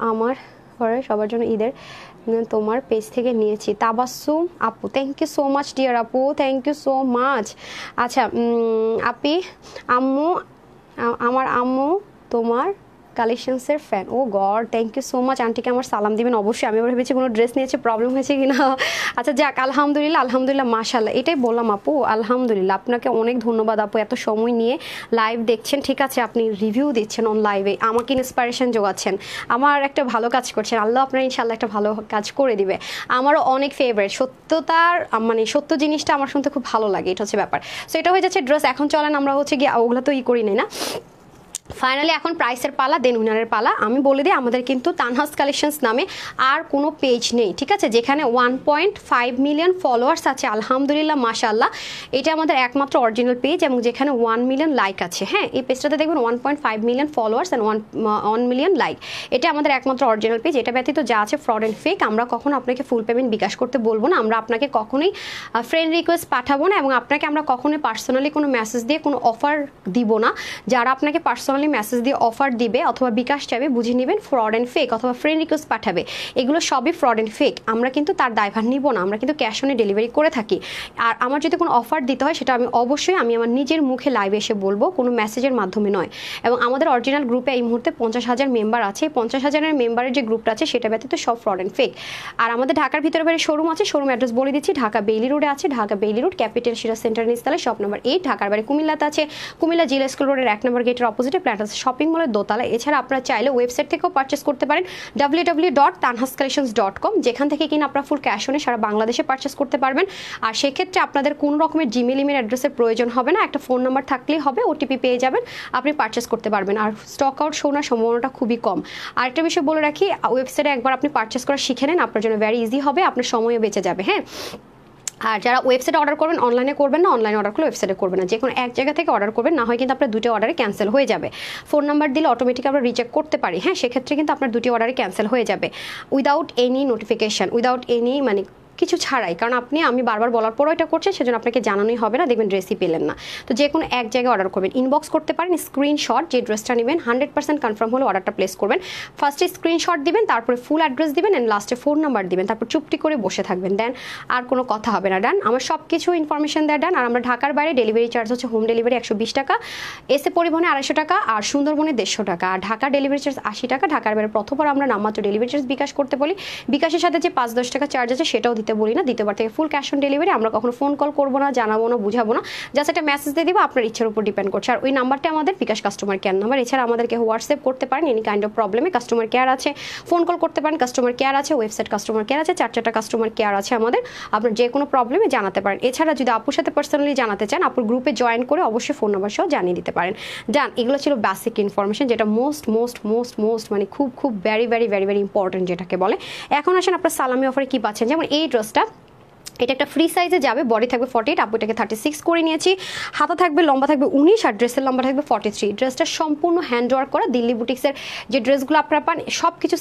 আমার ঘরে সবার জন্য ঈদের তোমার পেজ থেকে নিয়েছি। তাবাসসুম আপু, thank you so much dear আপু, থ্যাংক ইউ সো মাচ। আচ্ছা আপি, আমার আম্মু তোমার কালেকশনসের fan. Oh God, thank you so much. আন্টিকে আমার সালাম দিবেন অবশ্যই। আমি ভেবেছি কোনো ড্রেস নিয়েছে, প্রবলেম হয়েছে কিনা। আচ্ছা যাক, আলহামদুলিল্লাহ মাশাআল্লাহ, এটাই বললাম আপু, আলহামদুলিল্লাহ। আপনাকে অনেক ধন্যবাদ আপু, এত সময় নিয়ে লাইভ দেখছেন, ঠিক আছে, আপনি রিভিউ দিচ্ছেন অন লাইভে, আমাকে ইন্সপিরেশন যোগাচ্ছেন, আমার একটা ভালো কাজ করছেন। আল্লাহ আপনার ইনশাআল্লাহ একটা ভালো কাজ করে দিবে। আমারও অনেক ফেভারিট, সত্যতার মানে সত্য জিনিসটা আমার শুনতে খুব ভালো লাগে, এটা হচ্ছে ব্যাপার। সো এটা হয়ে যাচ্ছে ড্রেস। এখন চলেন আমরা হচ্ছে গিয়ে ওগুলো তো করি নাই না, ফাইনালি এখন প্রাইসের পালা, দেন উইনারের পালা। আমি বলে দিই আমাদের কিন্তু তানহাস কালেকশনস নামে আর কোনো পেজ নেই, ঠিক আছে, যেখানে 1.5 মিলিয়ন ফলোয়ার্স আছে, আলহামদুলিল্লাহ মাশাআল্লাহ। এটা আমাদের একমাত্র অরিজিনাল পেজ এবং যেখানে 1 মিলিয়ন লাইক আছে। হ্যাঁ, এই পেজটাতে দেখবেন 1.5 million followers and 1 million like. এটা আমাদের একমাত্র অরিজিনাল পেজ। এটা ব্যতীত যা আছে ফ্রড অ্যান্ড ফেক। আমরা কখনো আপনাকে ফুল পেমেন্ট বিকাশ করতে বলবো না, আমরা আপনাকে কখনোই ফ্রেন্ড রিকোয়েস্ট পাঠাবো না, এবং আপনাকে আমরা কখনোই পার্সোনালি কোনো মেসেজ দিয়ে কোনো অফার দিব না। যারা আপনাকে পার্সোনালি মেসেজ দিয়ে অফার দিবে অথবা বিকাশ চাইবে, বুঝে নেবেন ফ্রড অ্যান্ড ফেক, অথবা ফ্রেন্ড রিকোয়েস্ট পাঠাবে, এগুলো সবই ফ্রড অ্যান্ড ফেক। আমরা কিন্তু তার দায়ভার নিব না, আমরা কিন্তু ক্যাশ অন ডেলিভারি করে থাকি। আর আমার যদি কোনো অফার দিতে হয় সেটা আমি অবশ্যই আমার নিজের মুখে লাইভে এসে বলবো, কোনো মেসেজের মাধ্যমে নয়। এবং আমাদের অরিজিনাল গ্রুপে এই মুহূর্তে 50,000 মেম্বার আছে। 50,000-এর মেম্বারের যে গ্রুপটা আছে সেটা ব্যতীত সব ফ্রড অ্যান্ড ফেক। আর আমাদের ঢাকার ভিতরে বাইরে শোরুম আছে, শোরুম অ্যাড্রেস বলে দিচ্ছি, ঢাকা বেইলি রোডে আছে, ঢাকা বেইলি রোড ক্যাপিটাল সিরা সেন্টার নিস্তালে শপ নাম্বার 8। ঢাকার বাইরে কুমিল্লাতে আছে, কুমিল্লা জিলা স্কুল রোডের 1 নম্বর গেটের অপোজিটে প্ল্যান্টাস শপিং মলের দোতলা। এছাড়া আপনারা চাইলে ওয়েবসাইট থেকেও পারচেস করতে পারেন, www.tanhascollections.com, যেখান থেকে কিনা আপনারা ফুল ক্যাশ অনে সারা বাংলাদেশে পারচেস করতে পারবেন। আর সেক্ষেত্রে আপনাদের কোনো রকমের জিমেল ইমেল অ্যাড্রেসের প্রয়োজন হবে না, একটা ফোন নাম্বার থাকলেই হবে, ওটিপি পেয়ে যাবেন, আপনি পারচেস করতে পারবেন। আর স্টক আউট শোনার সম্ভাবনাটা খুবই কম। আরেকটা বিষয় বলে রাখি, ওয়েবসাইটে একবার আপনি পারচেস করা শিখে নেন, আপনার জন্য ভেরি ইজি হবে, আপনার সময়ও বেঁচে যাবে। হ্যাঁ, আর যারা ওয়েবসাইটে অর্ডার করবেন, অনলাইনে করবেন না, অনলাইনে অর্ডার করলে ওয়েবসাইটে করবেন না, যে কোনো এক জায়গা থেকে অর্ডার করবেন, না হয় কিন্তু আপনার দুটো অর্ডারে ক্যান্সেল হয়ে যাবে। ফোন নাম্বার দিলে অটোমেটিক আমরা রিচেক করতে পারি। হ্যাঁ, সেক্ষেত্রে কিন্তু আপনার দুটি অর্ডারে ক্যান্সেল হয়ে যাবে without any notification, without any মানে কিছু ছাড়াই। কারণ আমি বারবার বলার পরও এটা করছি, সেজন্য আপনাকে জানানোই হবে না, দেখবেন ড্রেসই পেলেন না। তো যে কোনো এক জায়গায় অর্ডার করবেন, ইনবক্স করতে পারেন, স্ক্রিনশট যে ড্রেসটা নেবেন 100% কনফার্ম হলে অর্ডারটা প্লেস করবেন। ফার্স্টে স্ক্রিনশট দিবেন, তারপরে ফুল অ্যাড্রেস দিবেন, অ্যান্ড লাস্টে ফোন নাম্বার দিবেন, তারপর চুপটি করে বসে থাকবেন, দেন আর কোনো কথা হবে না। ডান, আমার সব কিছু ইনফরমেশন দেয় ডান। আর আমরা ঢাকার বাইরে ডেলিভারি চার্জ হচ্ছে হোম ডেলিভারি 120 টাকা, এসে পরিবহনে 250 টাকা, আর সুন্দরবনে 150 টাকা, আর ঢাকা ডেলিভারি চার্জ 80 টাকা। ঢাকার বাইরে প্রথমবার আমরা নামমাত্র ডেলিভারি চার্জ বিকাশ করতে বলি, বিকাশের সাথে যে 5-10 টাকা চার্জ আছে সেটাও দিতে বলি না। দ্বিতীয়বার থেকে ফুল ক্যাশ অন ডেলিভারি। আমরা কখনো ফোন কল করবো না, জানাবো না, বুঝাবো না, জাস্ট একটা মেসেজ দিয়ে দিব, আপনার ইচ্ছার উপর ডিপেন্ড করছে। আর ওই নাম্বারটা আমাদের বিকাশ কাস্টমার কেয়ার নাম্বার। এছাড়া আমাদেরকে হোয়াটসঅ্যাপ করতে পারেন, এনি কাইন্ড অফ প্রবলেমে কাস্টমার কেয়ার আছে, ফোন কল করতে পারেন, কাস্টমার কেয়ার আছে, ওয়েবসাইট কাস্টমার কেয়ার আছে, 4টা কাস্টমার কেয়ার আছে আমাদের, আপনার যে কোনো প্রবলেমে জানাতে পারেন। এছাড়া যদি আপুর সাথে পার্সোনালি জানাতে চান, আপুর গ্রুপে জয়েন করে অবশ্যই ফোন নাম্বার সহ জানিয়ে দিতে পারেন। ডান, এগুলো ছিল বেসিক ইনফরমেশন, যেটা মোস্ট মানে খুব ভেরি ইম্পর্টেন্ট যেটাকে বলে। এখন আসেন আপনার সালামি অফারে কি পাচ্ছেন। যেমন এই ড্রেসটা, এটা একটা ফ্রি সাইজে যাবে, বডি থাকবে 48, আপু এটাকে 36 করে নিয়েছি, হাতা থাকবে লম্বা থাকবে 19, আর ড্রেসের লম্বা থাকবে 43। ড্রেসটা সম্পূর্ণ হ্যান্ড ওয়ার্ক করা, দিল্লি বুটিক্সের যে ড্রেসগুলো আপনারা পান সব কিছু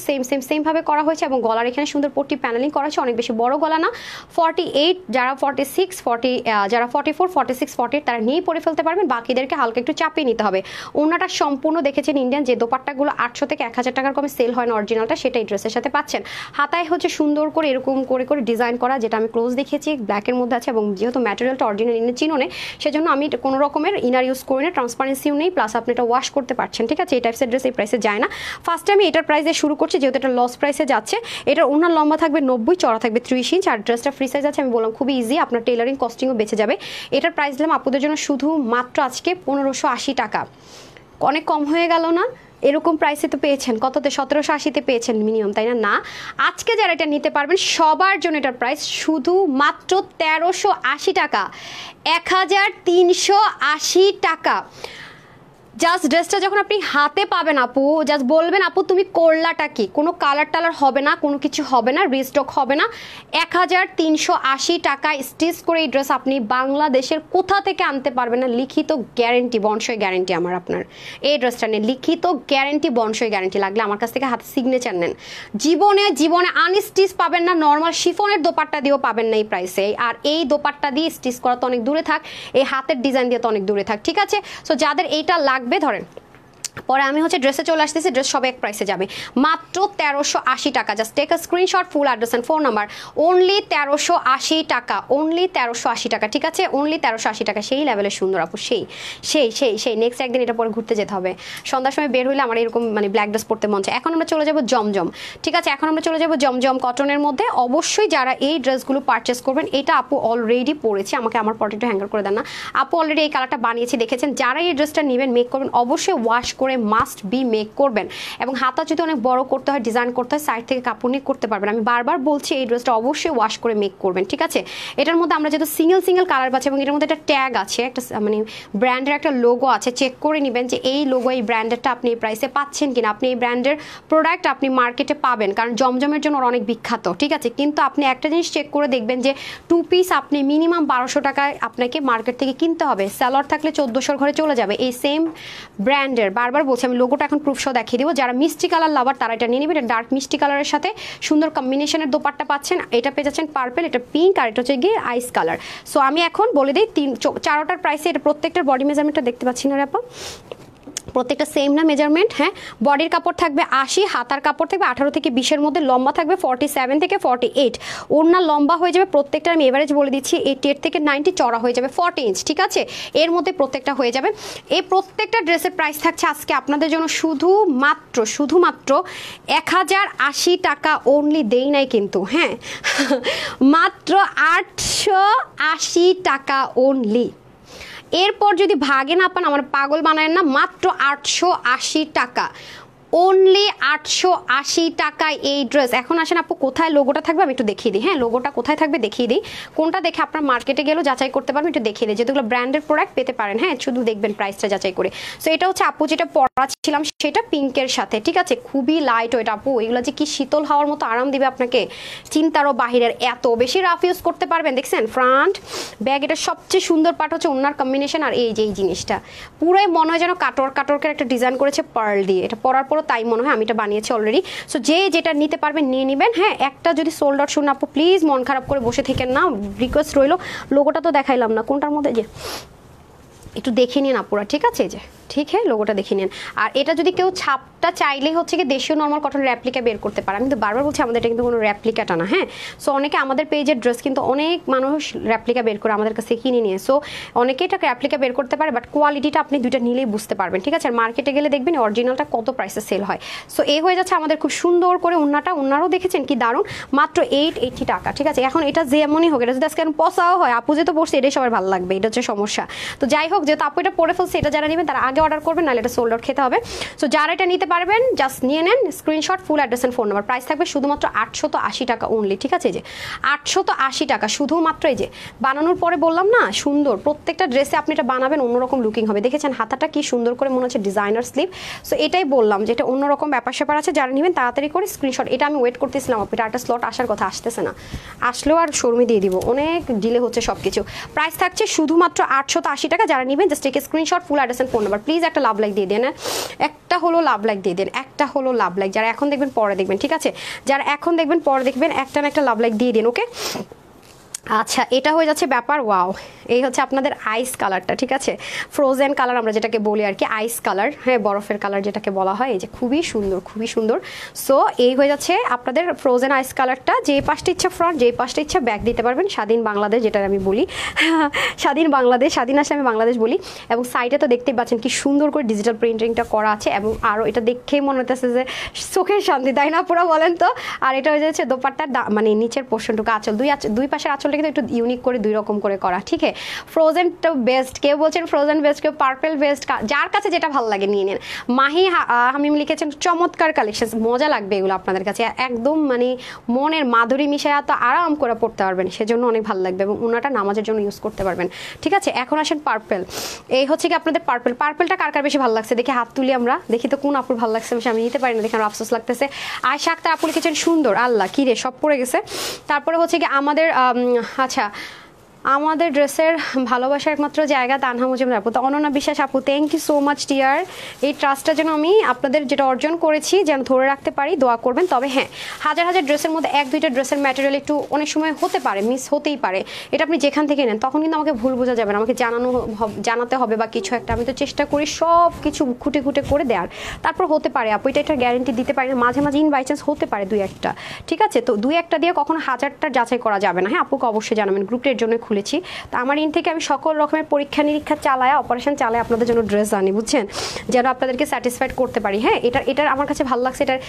সেম ভাবে করা হয়েছে, এবং গলার এখানে সুন্দর পট্টি প্যানেলিং করা হয়েছে, অনেক বেশি বড় গলা না। 48, যারা 46, 40, যারা 44, 46, 48 তারা নিয়েই পরে ফেলতে পারবেন, বাকিদেরকে হালকা একটু চাপিয়ে নিতে হবে। ওনাটা সম্পূর্ণ দেখেছেন ইন্ডিয়ান, যে দোপাট্টাগুলো 800 থেকে 1000 টাকার কমে সেল হয় না অরিজিনালটা, সেটা এই ড্রেসের সাথে পাচ্ছেন। হাতায় হচ্ছে সুন্দর করে এরকম করে ডিজাইন করা, যেটা আমি ক্লোজ দেখেছি, ব্ল্যাকের মধ্যে আছে, এবং যেহেতু ম্যাটেরিয়ালটা অরিজিনাল ইনার চিনোনে, সেজন্য আমি কোনো রকমের ইনার ইউজ করি না, ট্রান্সপারেন্সিও নেই, প্লাস আপনি এটা ওয়াশ করতে পারছেন, ঠিক আছে। এই টাইপসের ড্রেস এই প্রাইসে যায় না। ফার্স্টে আমি এটার প্রাইসে শুরু করছি, যেহেতু এটা লস প্রাইসে যাচ্ছে। এটার ওনার লম্বা থাকবে 90, চড়া থাকবে 30 ইঞ্চ, আর ড্রেসটা ফ্রি সাইজ আছে, আমি বললাম খুবই ইজি, আপনার টেলারিং কস্টিংও বেঁচে যাবে। এটার প্রাইস দিলাম আপনাদের জন্য শুধু মাত্র আজকে 1580 টাকা। অনেক কম হয়ে গেল না? এরকম প্রাইসে তো পেয়েছেন কততে, 1780-তে পেয়েছেন মিনিমাম, তাই না? না, আজকে যারা এটা নিতে পারবেন সবার জন্য এটার প্রাইস শুধু মাত্র 1380 টাকা, 1380 টাকা। জাস্ট ড্রেসটা যখন আপনি হাতে পাবেন আপু, জাস্ট বলবেন আপু তুমি করলাটা কি, কোনো কালার টালার হবে না, কোনো কিছু হবে না, রিস্টক হবে না। 1380 টাকায় স্টিচ করে এই ড্রেস আপনি বাংলাদেশের কোথা থেকে আনতে পারবেন না, লিখিত গ্যারেন্টি, বনসই গ্যারেন্টি আমার আপনার এই ড্রেসটা নিয়ে, লিখিত গ্যারেন্টি, বনসই গ্যারেন্টি। লাগলে আমার কাছ থেকে হাতে সিগনেচার নেন। জীবনে জীবনে আনস্টিচ পাবেন না, নর্মাল শিফনের দোপাট্টা দিয়েও পাবেন না এই প্রাইসে। আর এই দোপাট্টা দিয়ে স্টিচ করা তো অনেক দূরে থাক, এই হাতের ডিজাইন দিয়ে তো অনেক দূরে থাক, ঠিক আছে? সো যাদের এইটা লাগবে ধরেন, পরে আমি হচ্ছে ড্রেসে চলে আসতেছি, ড্রেস সব এক প্রাইসে যাবে মাত্র 1380 টাকা। Just take a screenshot, full address and phone number, only 1380 টাকা, অনলি 1380 টাকা, ঠিক আছে? অনলি 1380 টাকা। সেই লেভেলের সুন্দর আপু, সেই সেই সেই সেই নেক্সট একদিন এটা পরে ঘুরতে যেতে হবে। সন্ধ্যার সময় বের হইলে আমার এরকম মানে ব্ল্যাক ড্রেস পরতে মন চায়। এখন আমরা চলে যাবো জমজম, ঠিক আছে? এখন আমরা চলে যাবো জমজম কটনের মধ্যে। অবশ্যই যারা এই ড্রেসগুলো পারচেস করবেন, এটা আপু অলরেডি পরেছি, আমাকে আমার পটেটো হ্যাঙ্গার করে দেন না, আপু অলরেডি এই কালারটা বানিয়েছি, দেখেছেন? যারা এই ড্রেসটা নেবেন, মেক করবেন, অবশ্যই ওয়াশ করে মাস্ট বি মেক করবেন। এবং হাতা যদি অনেক বড় করতে হয়, ডিজাইন করতে হয়, সাইড থেকে কাপড় নিয়ে করতে পারবেন। আমি বারবার বলছি এই ড্রেসটা অবশ্যই ওয়াশ করে মেক করবেন, ঠিক আছে? এটার মধ্যে আমরা যেহেতু সিঙ্গেল সিঙ্গেল কালার পাচ্ছি এবং এটার মধ্যে একটা ট্যাগ আছে, একটা মানে ব্র্যান্ডের একটা লোগো আছে, চেক করে নেবেন যে এই লোগো, এই ব্র্যান্ডেরটা আপনি এই প্রাইসে পাচ্ছেন কিনা। আপনি এই ব্র্যান্ডের প্রোডাক্ট আপনি মার্কেটে পাবেন, কারণ জমজমের জন্য ওরা অনেক বিখ্যাত, ঠিক আছে? কিন্তু আপনি একটা জিনিস চেক করে দেখবেন যে 2 পিস আপনি মিনিমাম 1200 টাকায় আপনাকে মার্কেট থেকে কিনতে হবে। স্যালোয়ার থাকলে 1400 ঘরে চলে যাবে। এই সেম ব্র্যান্ডের, বারবার বলছি আমি, লোগোটা এখন প্রুফ শো দেখিয়ে দিব। যারা মিষ্টি কালার লাভার তারা এটা নিয়ে নেবেন। এটা ডার্ক মিষ্টি কালারের সাথে সুন্দর কম্বিনেশনের দোপাট্টা পাচ্ছেন। এটা পেয়ে যাচ্ছেন পার্পল, এটা পিঙ্ক, আর এটা হচ্ছে গিয়ে আইস কালার। সো আমি এখন বলে দিই 4টার প্রাইসে। এটা প্রত্যেকটার বডি মেজারমেন্টটা দেখতে পাচ্ছি না রে আপা, প্রত্যেকটা সেম না মেজারমেন্ট? হ্যাঁ, বডির কাপড় থাকবে 80, হাতার কাপড় থাকবে 18 থেকে 20-এর মধ্যে, লম্বা থাকবে 47 থেকে 48, ওড়না লম্বা হয়ে যাবে প্রত্যেকটা, আমি এভারেজ বলে দিচ্ছি 88 থেকে 90, চড়া হয়ে যাবে 40 ইঞ্চ, ঠিক আছে? এর মধ্যে প্রত্যেকটা হয়ে যাবে। এই প্রত্যেকটা ড্রেসের প্রাইস থাকছে আজকে আপনাদের জন্য শুধুমাত্র 1080 টাকা অনলি, দেই নাই কিন্তু, হ্যাঁ মাত্র 880 টাকা অনলি। এরপর যদি ভাগে না পান আমার পাগল বানায় না, মাত্র 880 টাকা অনলি, 880 টাকায় এই ড্রেস। এখন আসেন আপু কোথায় লোগোটা থাকবে আমি একটু দেখিয়ে দিই। হ্যাঁ, লোগোটা কোথায় থাকবে দেখিয়ে দিই, কোনটা দেখে আপনার মার্কেটে গেলেও যাচাই করতে পারবেন, একটু দেখিয়ে দিই। যেগুলো ব্র্যান্ডের প্রোডাক্ট পেতে পারেন, হ্যাঁ শুধু দেখবেন প্রাইসটা যাচাই করে। সো এটা হচ্ছে আপু যেটা পরাচ্ছিলাম সেটা পিঙ্কের সাথে, ঠিক আছে? খুবই লাইট ওয়েট আপু, এগুলো যে কি শীতল হওয়ার মতো আরাম দিবে আপনাকে, চিন্তারও বাহিরের, এত বেশি রাফ ইউজ করতে পারবেন। দেখছেন ফ্রন্ট ব্যাগ, এটা সবচেয়ে সুন্দর পার্ট হচ্ছে ওনার কম্বিনেশন। আর এই যে এই জিনিসটা পুরোই মনে হয় যেন কাটওয়ার্কের একটা ডিজাইন করেছে পার্ল দিয়ে। এটা পরার পরও তাই মনে হয়, আমি এটা বানিয়েছি অলরেডি। সো যে যেটা নিতে পারবেন নিয়ে নেবেন। হ্যাঁ, একটা যদি সোল্ড আউট শুনুন আপু, প্লিজ মন খারাপ করে বসে থাকেন না, রিকোয়েস্ট রইলো। লোগোটা তো দেখাইলাম না, কোনটার মধ্যে যে একটু দেখে নিন আপুরা, ঠিক আছে? যে ঠিক হ্যাঁ, লোগোটা দেখে নিন। আর এটা যদি কেউ ছাপটা চাইলেই হচ্ছে কি দেশীয় নর্মাল কটন র্যাপ্লিকা বের করতে পারে। আমি কিন্তু বারবার বলছি আমাদের এটা কিন্তু কোনো র্যাপ্লিকাটা না। হ্যাঁ, সো অনেকে আমাদের পেজের ড্রেস কিন্তু অনেক মানুষ র্যাপ্লিকা বের করে আমাদের কাছে কিনে নিয়ে, সো অনেকে এটা র্যাপ্লিকা বের করতে পারে, বাট কোয়ালিটিটা আপনি দুইটা নিলেই বুঝতে পারবেন, ঠিক আছে? আর মার্কেটে গেলে দেখবেন অরিজিনালটা কত প্রাইসে সেল হয়। সো এই হয়ে যাচ্ছে আমাদের খুব সুন্দর করে উন্নাটা, উন্নারও দেখেছেন কি দারুণ, মাত্র 880 টাকা, ঠিক আছে? এখন এটা যেমনই হোক, এটা যদি আজকে পসাও হয়, আপু যেহেতু পড়ছে এটাই সবার ভালো লাগবে, এটা হচ্ছে সমস্যা। তো যাই হোক, যেহেতু আপু এটা পরে ফেলছে, এটা যারা নেবেন তারা আগে অর্ডার করবেন, নাহলে এটা সোল্ড আউট খেতে হবে। সো যারা এটা নিতে পারবেন জাস্ট নিয়ে নেন, screenshot, full address and phone number. Price থাকবে শুধুমাত্র 880 টাকা অনলি, ঠিক আছে? এই যে 880 টাকা শুধুমাত্র। এই যে বানানোর পরে বললাম না সুন্দর, প্রত্যেকটা ড্রেসে আপনি এটা বানাবেন অন্যরকম লুকিং হবে। দেখেছেন হাতাটা কি সুন্দর করে মনে হচ্ছে ডিজাইনার স্লিভ। সো এটাই বললাম যে এটা অন্যরকম ব্যাপার স্যাপার আছে। যারা নেবেন তাড়াতাড়ি করে স্ক্রিনশট। এটা আমি ওয়েট করতেছিলাম, এটা একটা স্লট আসার কথা, আসতেছে না, আসলেও আর শর্মি দিয়ে দিব, অনেক ডিলে হচ্ছে সব কিছু। প্রাইস থাকছে শুধুমাত্র 880 টাকা। যারা নেবেন just take screenshot, full address and phone number. Please একটা লাভ লাইক দিয়ে দেন, একটা হলো লাভ লাইক দিয়ে দেন, একটা হলো লাভ লাইক। যারা এখন দেখবেন পরে দেখবেন, ঠিক আছে? যারা এখন দেখবেন পরে দেখবেন, একটা না একটা লাভ লাইক দিয়ে দিন, ওকে? আচ্ছা, এটা হয়ে যাচ্ছে ব্যাপার। ওয়াও, এই হচ্ছে আপনাদের আইস কালারটা, ঠিক আছে? ফ্রোজেন কালার আমরা যেটাকে বলি আর কি, আইস কালার, হ্যাঁ বরফের কালার যেটাকে বলা হয়। এই যে খুবই সুন্দর, খুবই সুন্দর। সো এই হয়ে যাচ্ছে আপনাদের ফ্রোজেন আইস কালারটা। যে পাশটা ইচ্ছা ফ্রন্ট, যে পাশটা ইচ্ছা ব্যাক দিতে পারবেন। স্বাধীন বাংলাদেশ যেটা আমি বলি, স্বাধীন বাংলাদেশ, স্বাধীন আসলে আমি বাংলাদেশ বলি। এবং সাইডে তো দেখতেই পাচ্ছেন কি সুন্দর করে ডিজিটাল প্রিন্টিংটা করা আছে, এবং আরও এটা দেখেই মনে হতেছে যে চোখের শান্তি, তাই না পুরো বলেন তো? আর এটা হয়ে যাচ্ছে দোপাট্টার মানে নিচের পোর্শনটুকু, আঁচল, দুই পাশের আঁচল আঁচলটা কিন্তু একটু ইউনিক করে 2 রকম করে করা, ঠিক আছে। ফ্রোজেন তো বেস্ট, কেউ বলছেন ফ্রোজেন বেস্ট, কেউ পার্পল বেস্ট, যার কাছে যেটা ভালো লাগে নিয়ে নিন। মাহি হামিম লিখেছেন চমৎকার কালেকশন, মজা লাগবে এগুলো আপনাদের কাছে, একদম মানে মনের মাধুরী মিশায় তো আরাম করে পড়তে পারবেন, সেজন্য অনেক ভালো লাগবে এবং ওনাটা নামাজের জন্য ইউজ করতে পারবেন, ঠিক আছে। এখন আসেন পার্পল, এই হচ্ছে কি আপনাদের পার্পল। পার্পলটা কার কার বেশি ভালো লাগছে দেখি হাত তুলি আমরা, দেখি তো কোন আপুর ভালো লাগছে বেশি, আমি নিতে পারি না দেখে আমার আফসোস লাগতেছে। আয়শা আক্তার আপু লিখেছেন সুন্দর, আল্লাহ কি রে সব পড়ে গেছে। তারপরে হচ্ছে কি আমাদের আচ্ছা আমাদের ড্রেসের ভালোবাসার একমাত্র জায়গা তানহা মুজিবুর আপু, তো অনন্যা বিশ্বাস আপু thank you so much dear. এই ট্রাস্টটা যেন আমি আপনাদের যেটা অর্জন করেছি যেন ধরে রাখতে পারি, দোয়া করবেন। তবে হ্যাঁ, হাজার হাজার ড্রেসের মধ্যে 1-2টা ড্রেসের ম্যাটেরিয়াল একটু অনেক সময় হতে পারে, মিস হতেই পারে, এটা আপনি যেখান থেকে নেন তখন কিন্তু আমাকে ভুল বোঝা যাবে না, আমাকে জানাতে হবে বা কিছু একটা, আমি তো চেষ্টা করি সব কিছু খুঁটে খুঁটে করে দেওয়ার, তারপর হতে পারে আপু, এটা গ্যারেন্টি দিতে পারি না, মাঝে মাঝে ইন বাই চান্স হতে পারে 2-1টা, ঠিক আছে। তো 2-1টা দিয়ে কখনো 1000টা যাচাই করা যাবে না। হ্যাঁ আপুকে অবশ্যই জানাবেন, গ্রুপের জন্য খুলেছি, তো আমার ইন থেকে আমি সকল রকমের পরীক্ষা নিরীক্ষা চালায়, অপারেশন চালায় আপনাদের জন্য ড্রেস আনি, বুঝছেন, যেন আপনাদেরকে স্যাটিসফাইড করতে পারি। হ্যাঁ এটার আমার কাছে ভালো লাগছে, এটার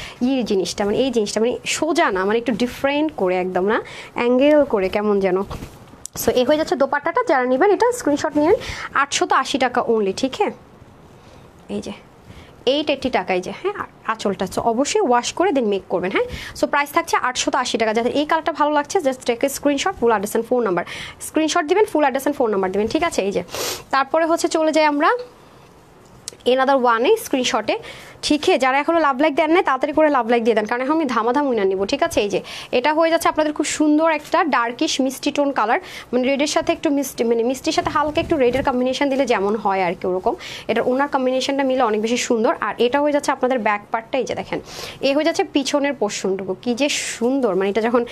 জিনিসটা মানে এই জিনিসটা মানে সোজা না, মানে একটু ডিফারেন্ট করে একদম না অ্যাঙ্গেল করে কেমন যেন। সো এই হয়ে যাচ্ছে দোপাট্টাটা, যারা নেবেন এটা স্ক্রিনশট নিন, 880 টাকা অনলি, ঠিক আছে। এই যে 880 টাকায় যে, হ্যাঁ আঁচলটা, সো অবশ্যই ওয়াশ করে দেন মেক করবেন। হ্যাঁ সো প্রাইস থাকছে 880 টাকা। যাদের এই কালারটা ভালো লাগছে just take screenshot, full address and phone number, screenshot দিবেন, full address and phone number দিবেন, ঠিক আছে। এই যে তারপরে হচ্ছে চলে যাই আমরা এনাদার ওয়ানে স্ক্রিনশটে, ঠিক আছে। যারা এখনো লাভ লাইক দেন নাই তাড়াতাড়ি করে লাভ লাইক দিয়ে দেন, কারণ এখন আমি ধামাধাম উইনার নিব, ঠিক আছে। এই যে এটা হয়ে যাচ্ছে আপনাদের খুব সুন্দর একটা ডার্কিশ মিষ্টি টোন কালার, মানে রেডের সাথে একটু মিষ্টি, মানে মিষ্টির সাথে হালকা একটু রেডের কম্বিনেশন দিলে যেমন হয় আর কি ওরকম, এটার ওনার কম্বিনেশনটা মিলে অনেক বেশি সুন্দর। আর এটা হয়ে যাচ্ছে আপনাদের ব্যাক পার্টটা, এই যে দেখেন এই হয়ে যাচ্ছে পিছনের পোর্শনটুকু, কি যে সুন্দর, মানে এটা যখন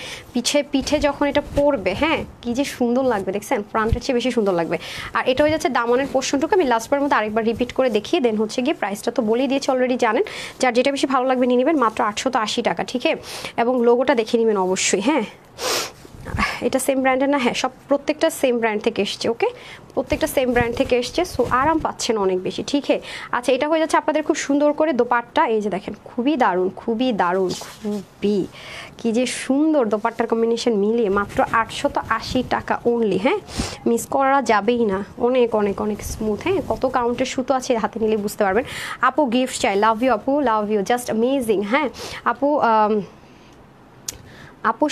পিঠে যখন এটা পরবে, হ্যাঁ কি যে সুন্দর লাগবে, দেখছেন ফ্রন্টের চেয়ে বেশি সুন্দর লাগবে। আর এটা হয়ে যাচ্ছে দামনের পোর্শনটুকু, আমি লাস্টবারের মধ্যে আরেকবার রিপিট করে দেখিয়ে দেন হচ্ছে গিয়ে প্রাইসটা তো বলেই দিয়েছি অলরেডি, জানেন, যার যেটা বেশি ভালো লাগবে নিয়ে নেবেন, মাত্র 880 টাকা, ঠিক আছে। এবং লোগোটা দেখে নেবেন অবশ্যই, হ্যাঁ এটা সেম ব্র্যান্ডের না, হ্যাঁ সব প্রত্যেকটা সেম ব্র্যান্ড থেকে এসছে, ওকে প্রত্যেকটা সেম ব্র্যান্ড থেকে এসছে, সো আরাম পাচ্ছেন অনেক বেশি, ঠিক আছে। আচ্ছা এটা হয়ে যাচ্ছে আপনাদের খুব সুন্দর করে দোপাট্টা, এই যে দেখেন খুবই দারুণ, খুবই দারুণ, খুবই কি যে সুন্দর দোপাট্টার কম্বিনেশন মিলিয়ে মাত্র 880 টাকা অনলি। হ্যাঁ মিস করা যাবেই না, অনেক অনেক অনেক স্মুথ, হ্যাঁ কত কাউন্টের সুতো আছে হাতে নিলে বুঝতে পারবেন। আপু গিফট চাই, লাভ ইউ আপু, লাভ ইউ, জাস্ট অ্যামেজিং। হ্যাঁ আপু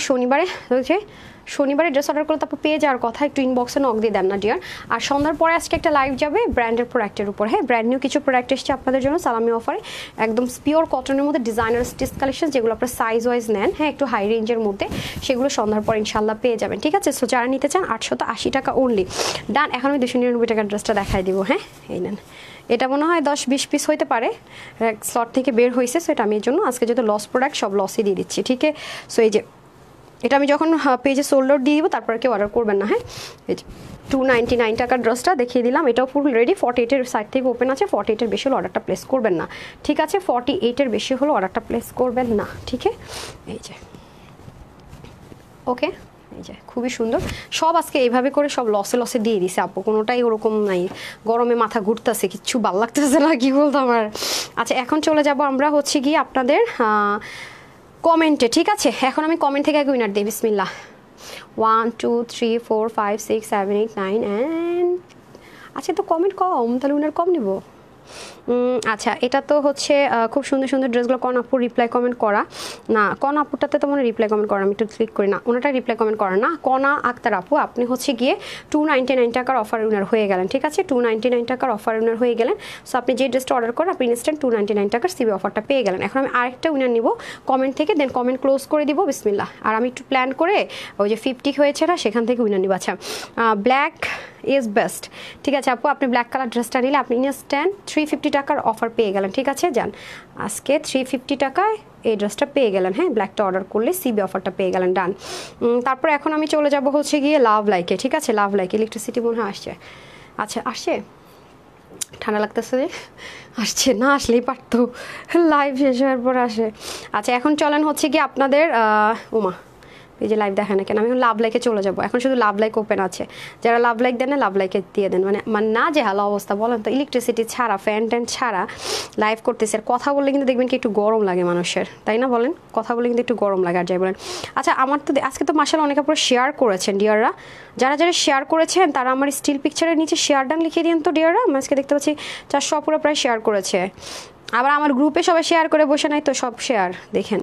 শনিবারে ড্রেস অর্ডার করলে তারপর পেয়ে যাওয়ার কথা, একটু ইনবক্সে নক দিয়ে দেন না ডিয়ার। আর সন্ধ্যার পরে আজকে একটা লাইভ যাবে ব্র্যান্ডের প্রোডাক্টের উপর, হ্যাঁ ব্র্যান্ড নিউ কিছু প্রোডাক্ট এসছে আপনাদের জন্য সালামি অফারে, একদম পিওর কটনের মধ্যে ডিজাইনার স্টিচ কালেকশন, যেগুলো আপনার সাইজ ওয়াইজ নেন, হ্যাঁ একটু হাই রেঞ্জের মধ্যে, সেগুলো সন্ধ্যার পর ইনশাল্লাহ পেয়ে যাবেন, ঠিক আছে। সো যারা নিতে চান 880 টাকা অনলি, ডান। এখন আমি 299 টাকার ড্রেসটা দেখাই দিব, হ্যাঁ এই নেন, এটা মনে হয় 10-20 পিস হইতে পারে, স্লট থেকে বের হয়েছে, সো এটা আমি এর জন্য আজকে যেহেতু লস প্রোডাক্ট সব লসই দিয়ে দিচ্ছি, ঠিক আছে। সো এই যে এটা আমি যখন পেজে সোল্ড আউট দিয়ে দিব তারপরে কেউ অর্ডার করবেন না, হ্যাঁ এই যে 299 টাকার ড্রেসটা দেখিয়ে দিলাম, এটাও ফুল রেডি, 48-এর সাইড থেকে ওপেন আছে, 48-এর বেশি হলে অর্ডারটা প্লেস করবেন না, ঠিক আছে। 48-এর বেশি হলে অর্ডারটা প্লেস করবেন না, ঠিক আছে। এই যে ওকে, এই যে খুবই সুন্দর, সব আজকে এইভাবে করে সব লসে দিয়ে দিছে আপু, কোনোটাই ওরকম নাই, গরমে মাথা ঘুরতেছে, কিচ্ছু ভাল লাগতেছে না, কি বলতো আমার। আচ্ছা এখন চলে যাব আমরা হচ্ছে গিয়ে আপনাদের কমেন্টে, ঠিক আছে। এখন আমি কমেন্ট থেকে আগে উইনার দিই, বিসমিল্লাহ। 1 2 3 4 5 6 7 8 9 অ্যান্ড আচ্ছা তো কমেন্ট কম, তাহলে উইনার কম নিব। আচ্ছা এটা তো হচ্ছে খুব সুন্দর সুন্দর ড্রেসগুলো কোন আপুর রিপ্লাই কমেন্ট করা না, কোন আপুটাতে তো মনে রিপ্লাই কমেন্ট করা, আমি একটু ক্লিক করি না, ওনাটা রিপ্লাই কমেন্ট করা না, কনা আক্তার আপু আপনি হচ্ছে গিয়ে 299 টাকার অফার উইনার হয়ে গেলেন, ঠিক আছে। 299 টাকার অফার উইনার হয়ে গেলেন, সো আপনি যে ড্রেসটা অর্ডার করেন আপনি ইনস্ট্যান্ট 299 টাকার সিবি অফারটা পেয়ে গেলেন। এখন আমি আরেকটা উইনার নিব কমেন্ট থেকে, দেন কমেন্ট ক্লোজ করে দিব, বিসমিল্লাহ। আর আমি একটু প্ল্যান করে ওই যে 50 হয়েছে না সেখান থেকে উইনার নিব। আচ্ছা ব্ল্যাক ইজ বেস্ট, ঠিক আছে আপু আপনি ব্ল্যাক কালার ড্রেসটা নিলে আপনি ইনস্ট্যান্ট 350 টাকার অফার পেয়ে গেলেন, ঠিক আছে। যান আজকে 350 টাকায় এই ড্রেসটা পেয়ে গেলেন, হ্যাঁ ব্ল্যাকটা অর্ডার করলে সিবি অফারটা পেয়ে গেলেন, ডান। তারপর এখন আমি চলে যাব হচ্ছে গিয়ে লাভ লাইকে, ঠিক আছে। লাভ লাইক ইলেকট্রিসিটি মনে হয় আসছে, আচ্ছা আসছে, ঠান্ডা লাগতেছে যে আসছে না, আসলেই পারতো, লাইভ শেষ হওয়ার পর আসে। আচ্ছা এখন চলেন হচ্ছে গিয়ে আপনাদের উমা এই যে লাইভ দেখে না কেন, আমি এখন লাভ লাইকে চলে যাবো। এখন শুধু লাভ লাইক ওপেন আছে, যারা লাভ লাইক দেন না লাভ লাইকে দিয়ে দেন। মানে না যে হালো অবস্থা বলেন তো, ইলেকট্রিসিটি ছাড়া ফ্যান ট্যান ছাড়া লাইভ করতেছে। আর কথা বললে কিন্তু দেখবেন কি একটু গরম লাগে মানুষের, তাই না বলেন? কথা বলে কিন্তু একটু গরম লাগে আর যাই বলেন। আচ্ছা আমার তো আজকে তো মাশাআল্লাহ অনেকে পুরো শেয়ার করেছেন ডিয়াররা, যারা যারা শেয়ার করেছেন তারা আমার স্টিল পিকচারের নিচে শেয়ার ডান লিখিয়ে দিন তো ডিয়াররা। আমি আজকে দেখতে পাচ্ছি 400 পুরো প্রায় শেয়ার করেছে। আবার আমার গ্রুপে সবাই শেয়ার করে বসে নাই তো, সব শেয়ার দেখেন।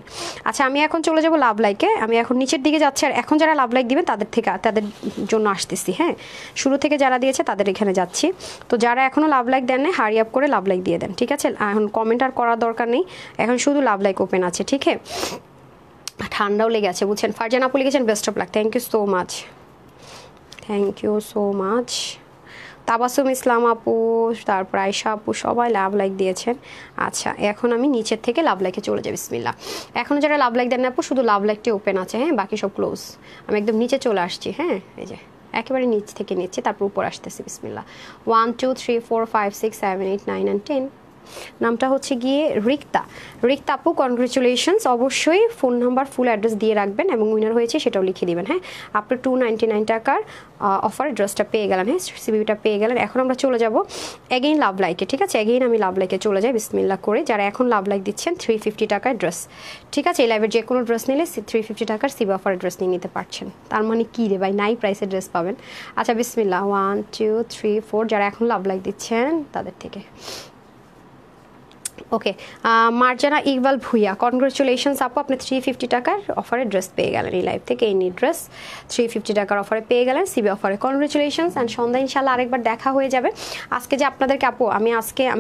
আচ্ছা আমি এখন চলে যাব লাভ লাইকে, আমি এখন নিচের দিকে যাচ্ছি। আর এখন যারা লাভ লাইক দিবেন তাদের জন্য আসতেছি, হ্যাঁ শুরু থেকে যারা দিয়েছে তাদের এখানে যাচ্ছি। তো যারা এখনও লাভ লাইক দেন না হারি আপ করে লাভ লাইক দিয়ে দেন, ঠিক আছে? এখন কমেন্ট আর করার দরকার নেই, এখন শুধু লাভ লাইক ওপেন আছে, ঠিক আছে? ঠান্ডাও লেগে আছে বুঝছেন। ফারজান আপু লিখেছেন best of luck, thank you so much, thank you so much. Tabassum Islam আপু, তারপর আয়শা আপু সবাই লাভ লাইক দিয়েছেন। আচ্ছা এখন আমি নিচের থেকে লাভ লাইকে চলে যাই, বিসমিল্লাহ। এখন যারা লাভ লাইক দেন না আপু শুধু লাভ লাইকটি ওপেন আছে, হ্যাঁ বাকি সব ক্লোজ। আমি একদম নিচে চলে আসছি, হ্যাঁ এই যে একেবারে নিচ থেকে নিচ্ছি, তারপর উপর আসতেছি, বিসমিল্লাহ। 1 2 3 4 5 6 7 8 9 and 10। নামটা হচ্ছে গিয়ে রিক্তা। রিক্তা আপু কনগ্রেচুলেশনস। অবশ্যই ফোন নাম্বার ফুল অ্যাড্রেস দিয়ে রাখবেন এবং উইনার হয়েছে সেটাও লিখে দিবেন, হ্যাঁ। আপনার 299 টাকার অফার ড্রেসটা পেয়ে গেলেন, হ্যাঁ সিবিটা পেয়ে গেলেন। এখন আমরা চলে যাব এগেইন লাভ লাইকে, ঠিক আছে? এগেইন আমি লাভ লাইকে চলে যাই, বিসমিল্লাহ করে। যারা এখন লাভ লাইক দিচ্ছেন 350 টাকার ড্রেস, ঠিক আছে? এই লাইভের যে কোনো ড্রেস নিলে 350 টাকার সিবি অফারের ড্রেস নিয়ে নিতে পারছেন। তার মানে কি রে ভাই, নাই প্রাইসের ড্রেস পাবেন। আচ্ছা বিসমিল্লাহ 1 2 3 4 যারা এখন লাভ লাইক দিচ্ছেন তাদের থেকে। ওকে মার্জানা ইকবাল ভুইয়া, কনগ্রেচুলেশনস আপু, আপনি 350 টাকার অফারে ড্রেস পেয়ে গেলেন এই লাইভ থেকে। এই নিউ ড্রেস 350 টাকার অফারে পেয়ে গেলেন সিবি অফারে, কনগ্রেচুলেশনস। অ্যান্ড সন্ধ্যা ইনশাল্লাহ আরেকবার দেখা হয়ে যাবে। আজকে যে আপনাদেরকে আপু আমি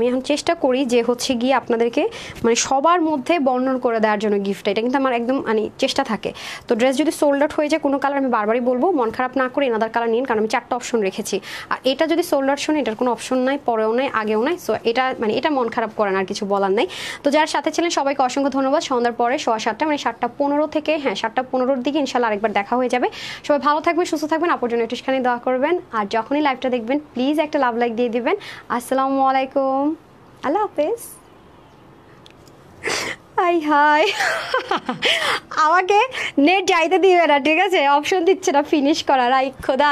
এখন চেষ্টা করি যে হচ্ছে গিয়ে আপনাদেরকে মানে সবার মধ্যে বর্ণন করে দেওয়ার জন্য গিফটটা, এটা কিন্তু আমার একদম মানে চেষ্টা থাকে। তো ড্রেস যদি সোল্ড আউট হয়ে যায় কোনো কালার, আমি বারবারই বলবো মন খারাপ না করে এনাদার কালার নিন, কারণ আমি 4টা অপশন রেখেছি। আর এটা যদি সোল্ড আউট শোনে এটার কোনো অপশন নাই, পরেও নাই আগেও নাই। সো এটা মানে এটা মন খারাপ করেন আর কিছু বলার নাই। তো যারা সাথে ছিলেন সবাইকে অসংখ্য ধন্যবাদ। সন্ধ্যার পরে 7:15 মানে 7:15 থেকে, হ্যাঁ 7:15-র দিকে ইনশাল্লাহ আরেকবার দেখা হয়ে যাবে। সবাই ভালো থাকবেন, সুস্থ থাকবেন, আপুর জন্য একটুখানি দোয়া করবেন। আর যখনই লাইভটা দেখবেন প্লিজ একটা লাভ লাইক দিয়ে দিবেন। আসসালামু আলাইকুম, আল্লাহ হাফেজ। হাই হাই আমাকে নেট যাইতে দিবে না, ঠিক আছে? অপশন দিচ্ছে না ফিনিশ করার। আই খোদা।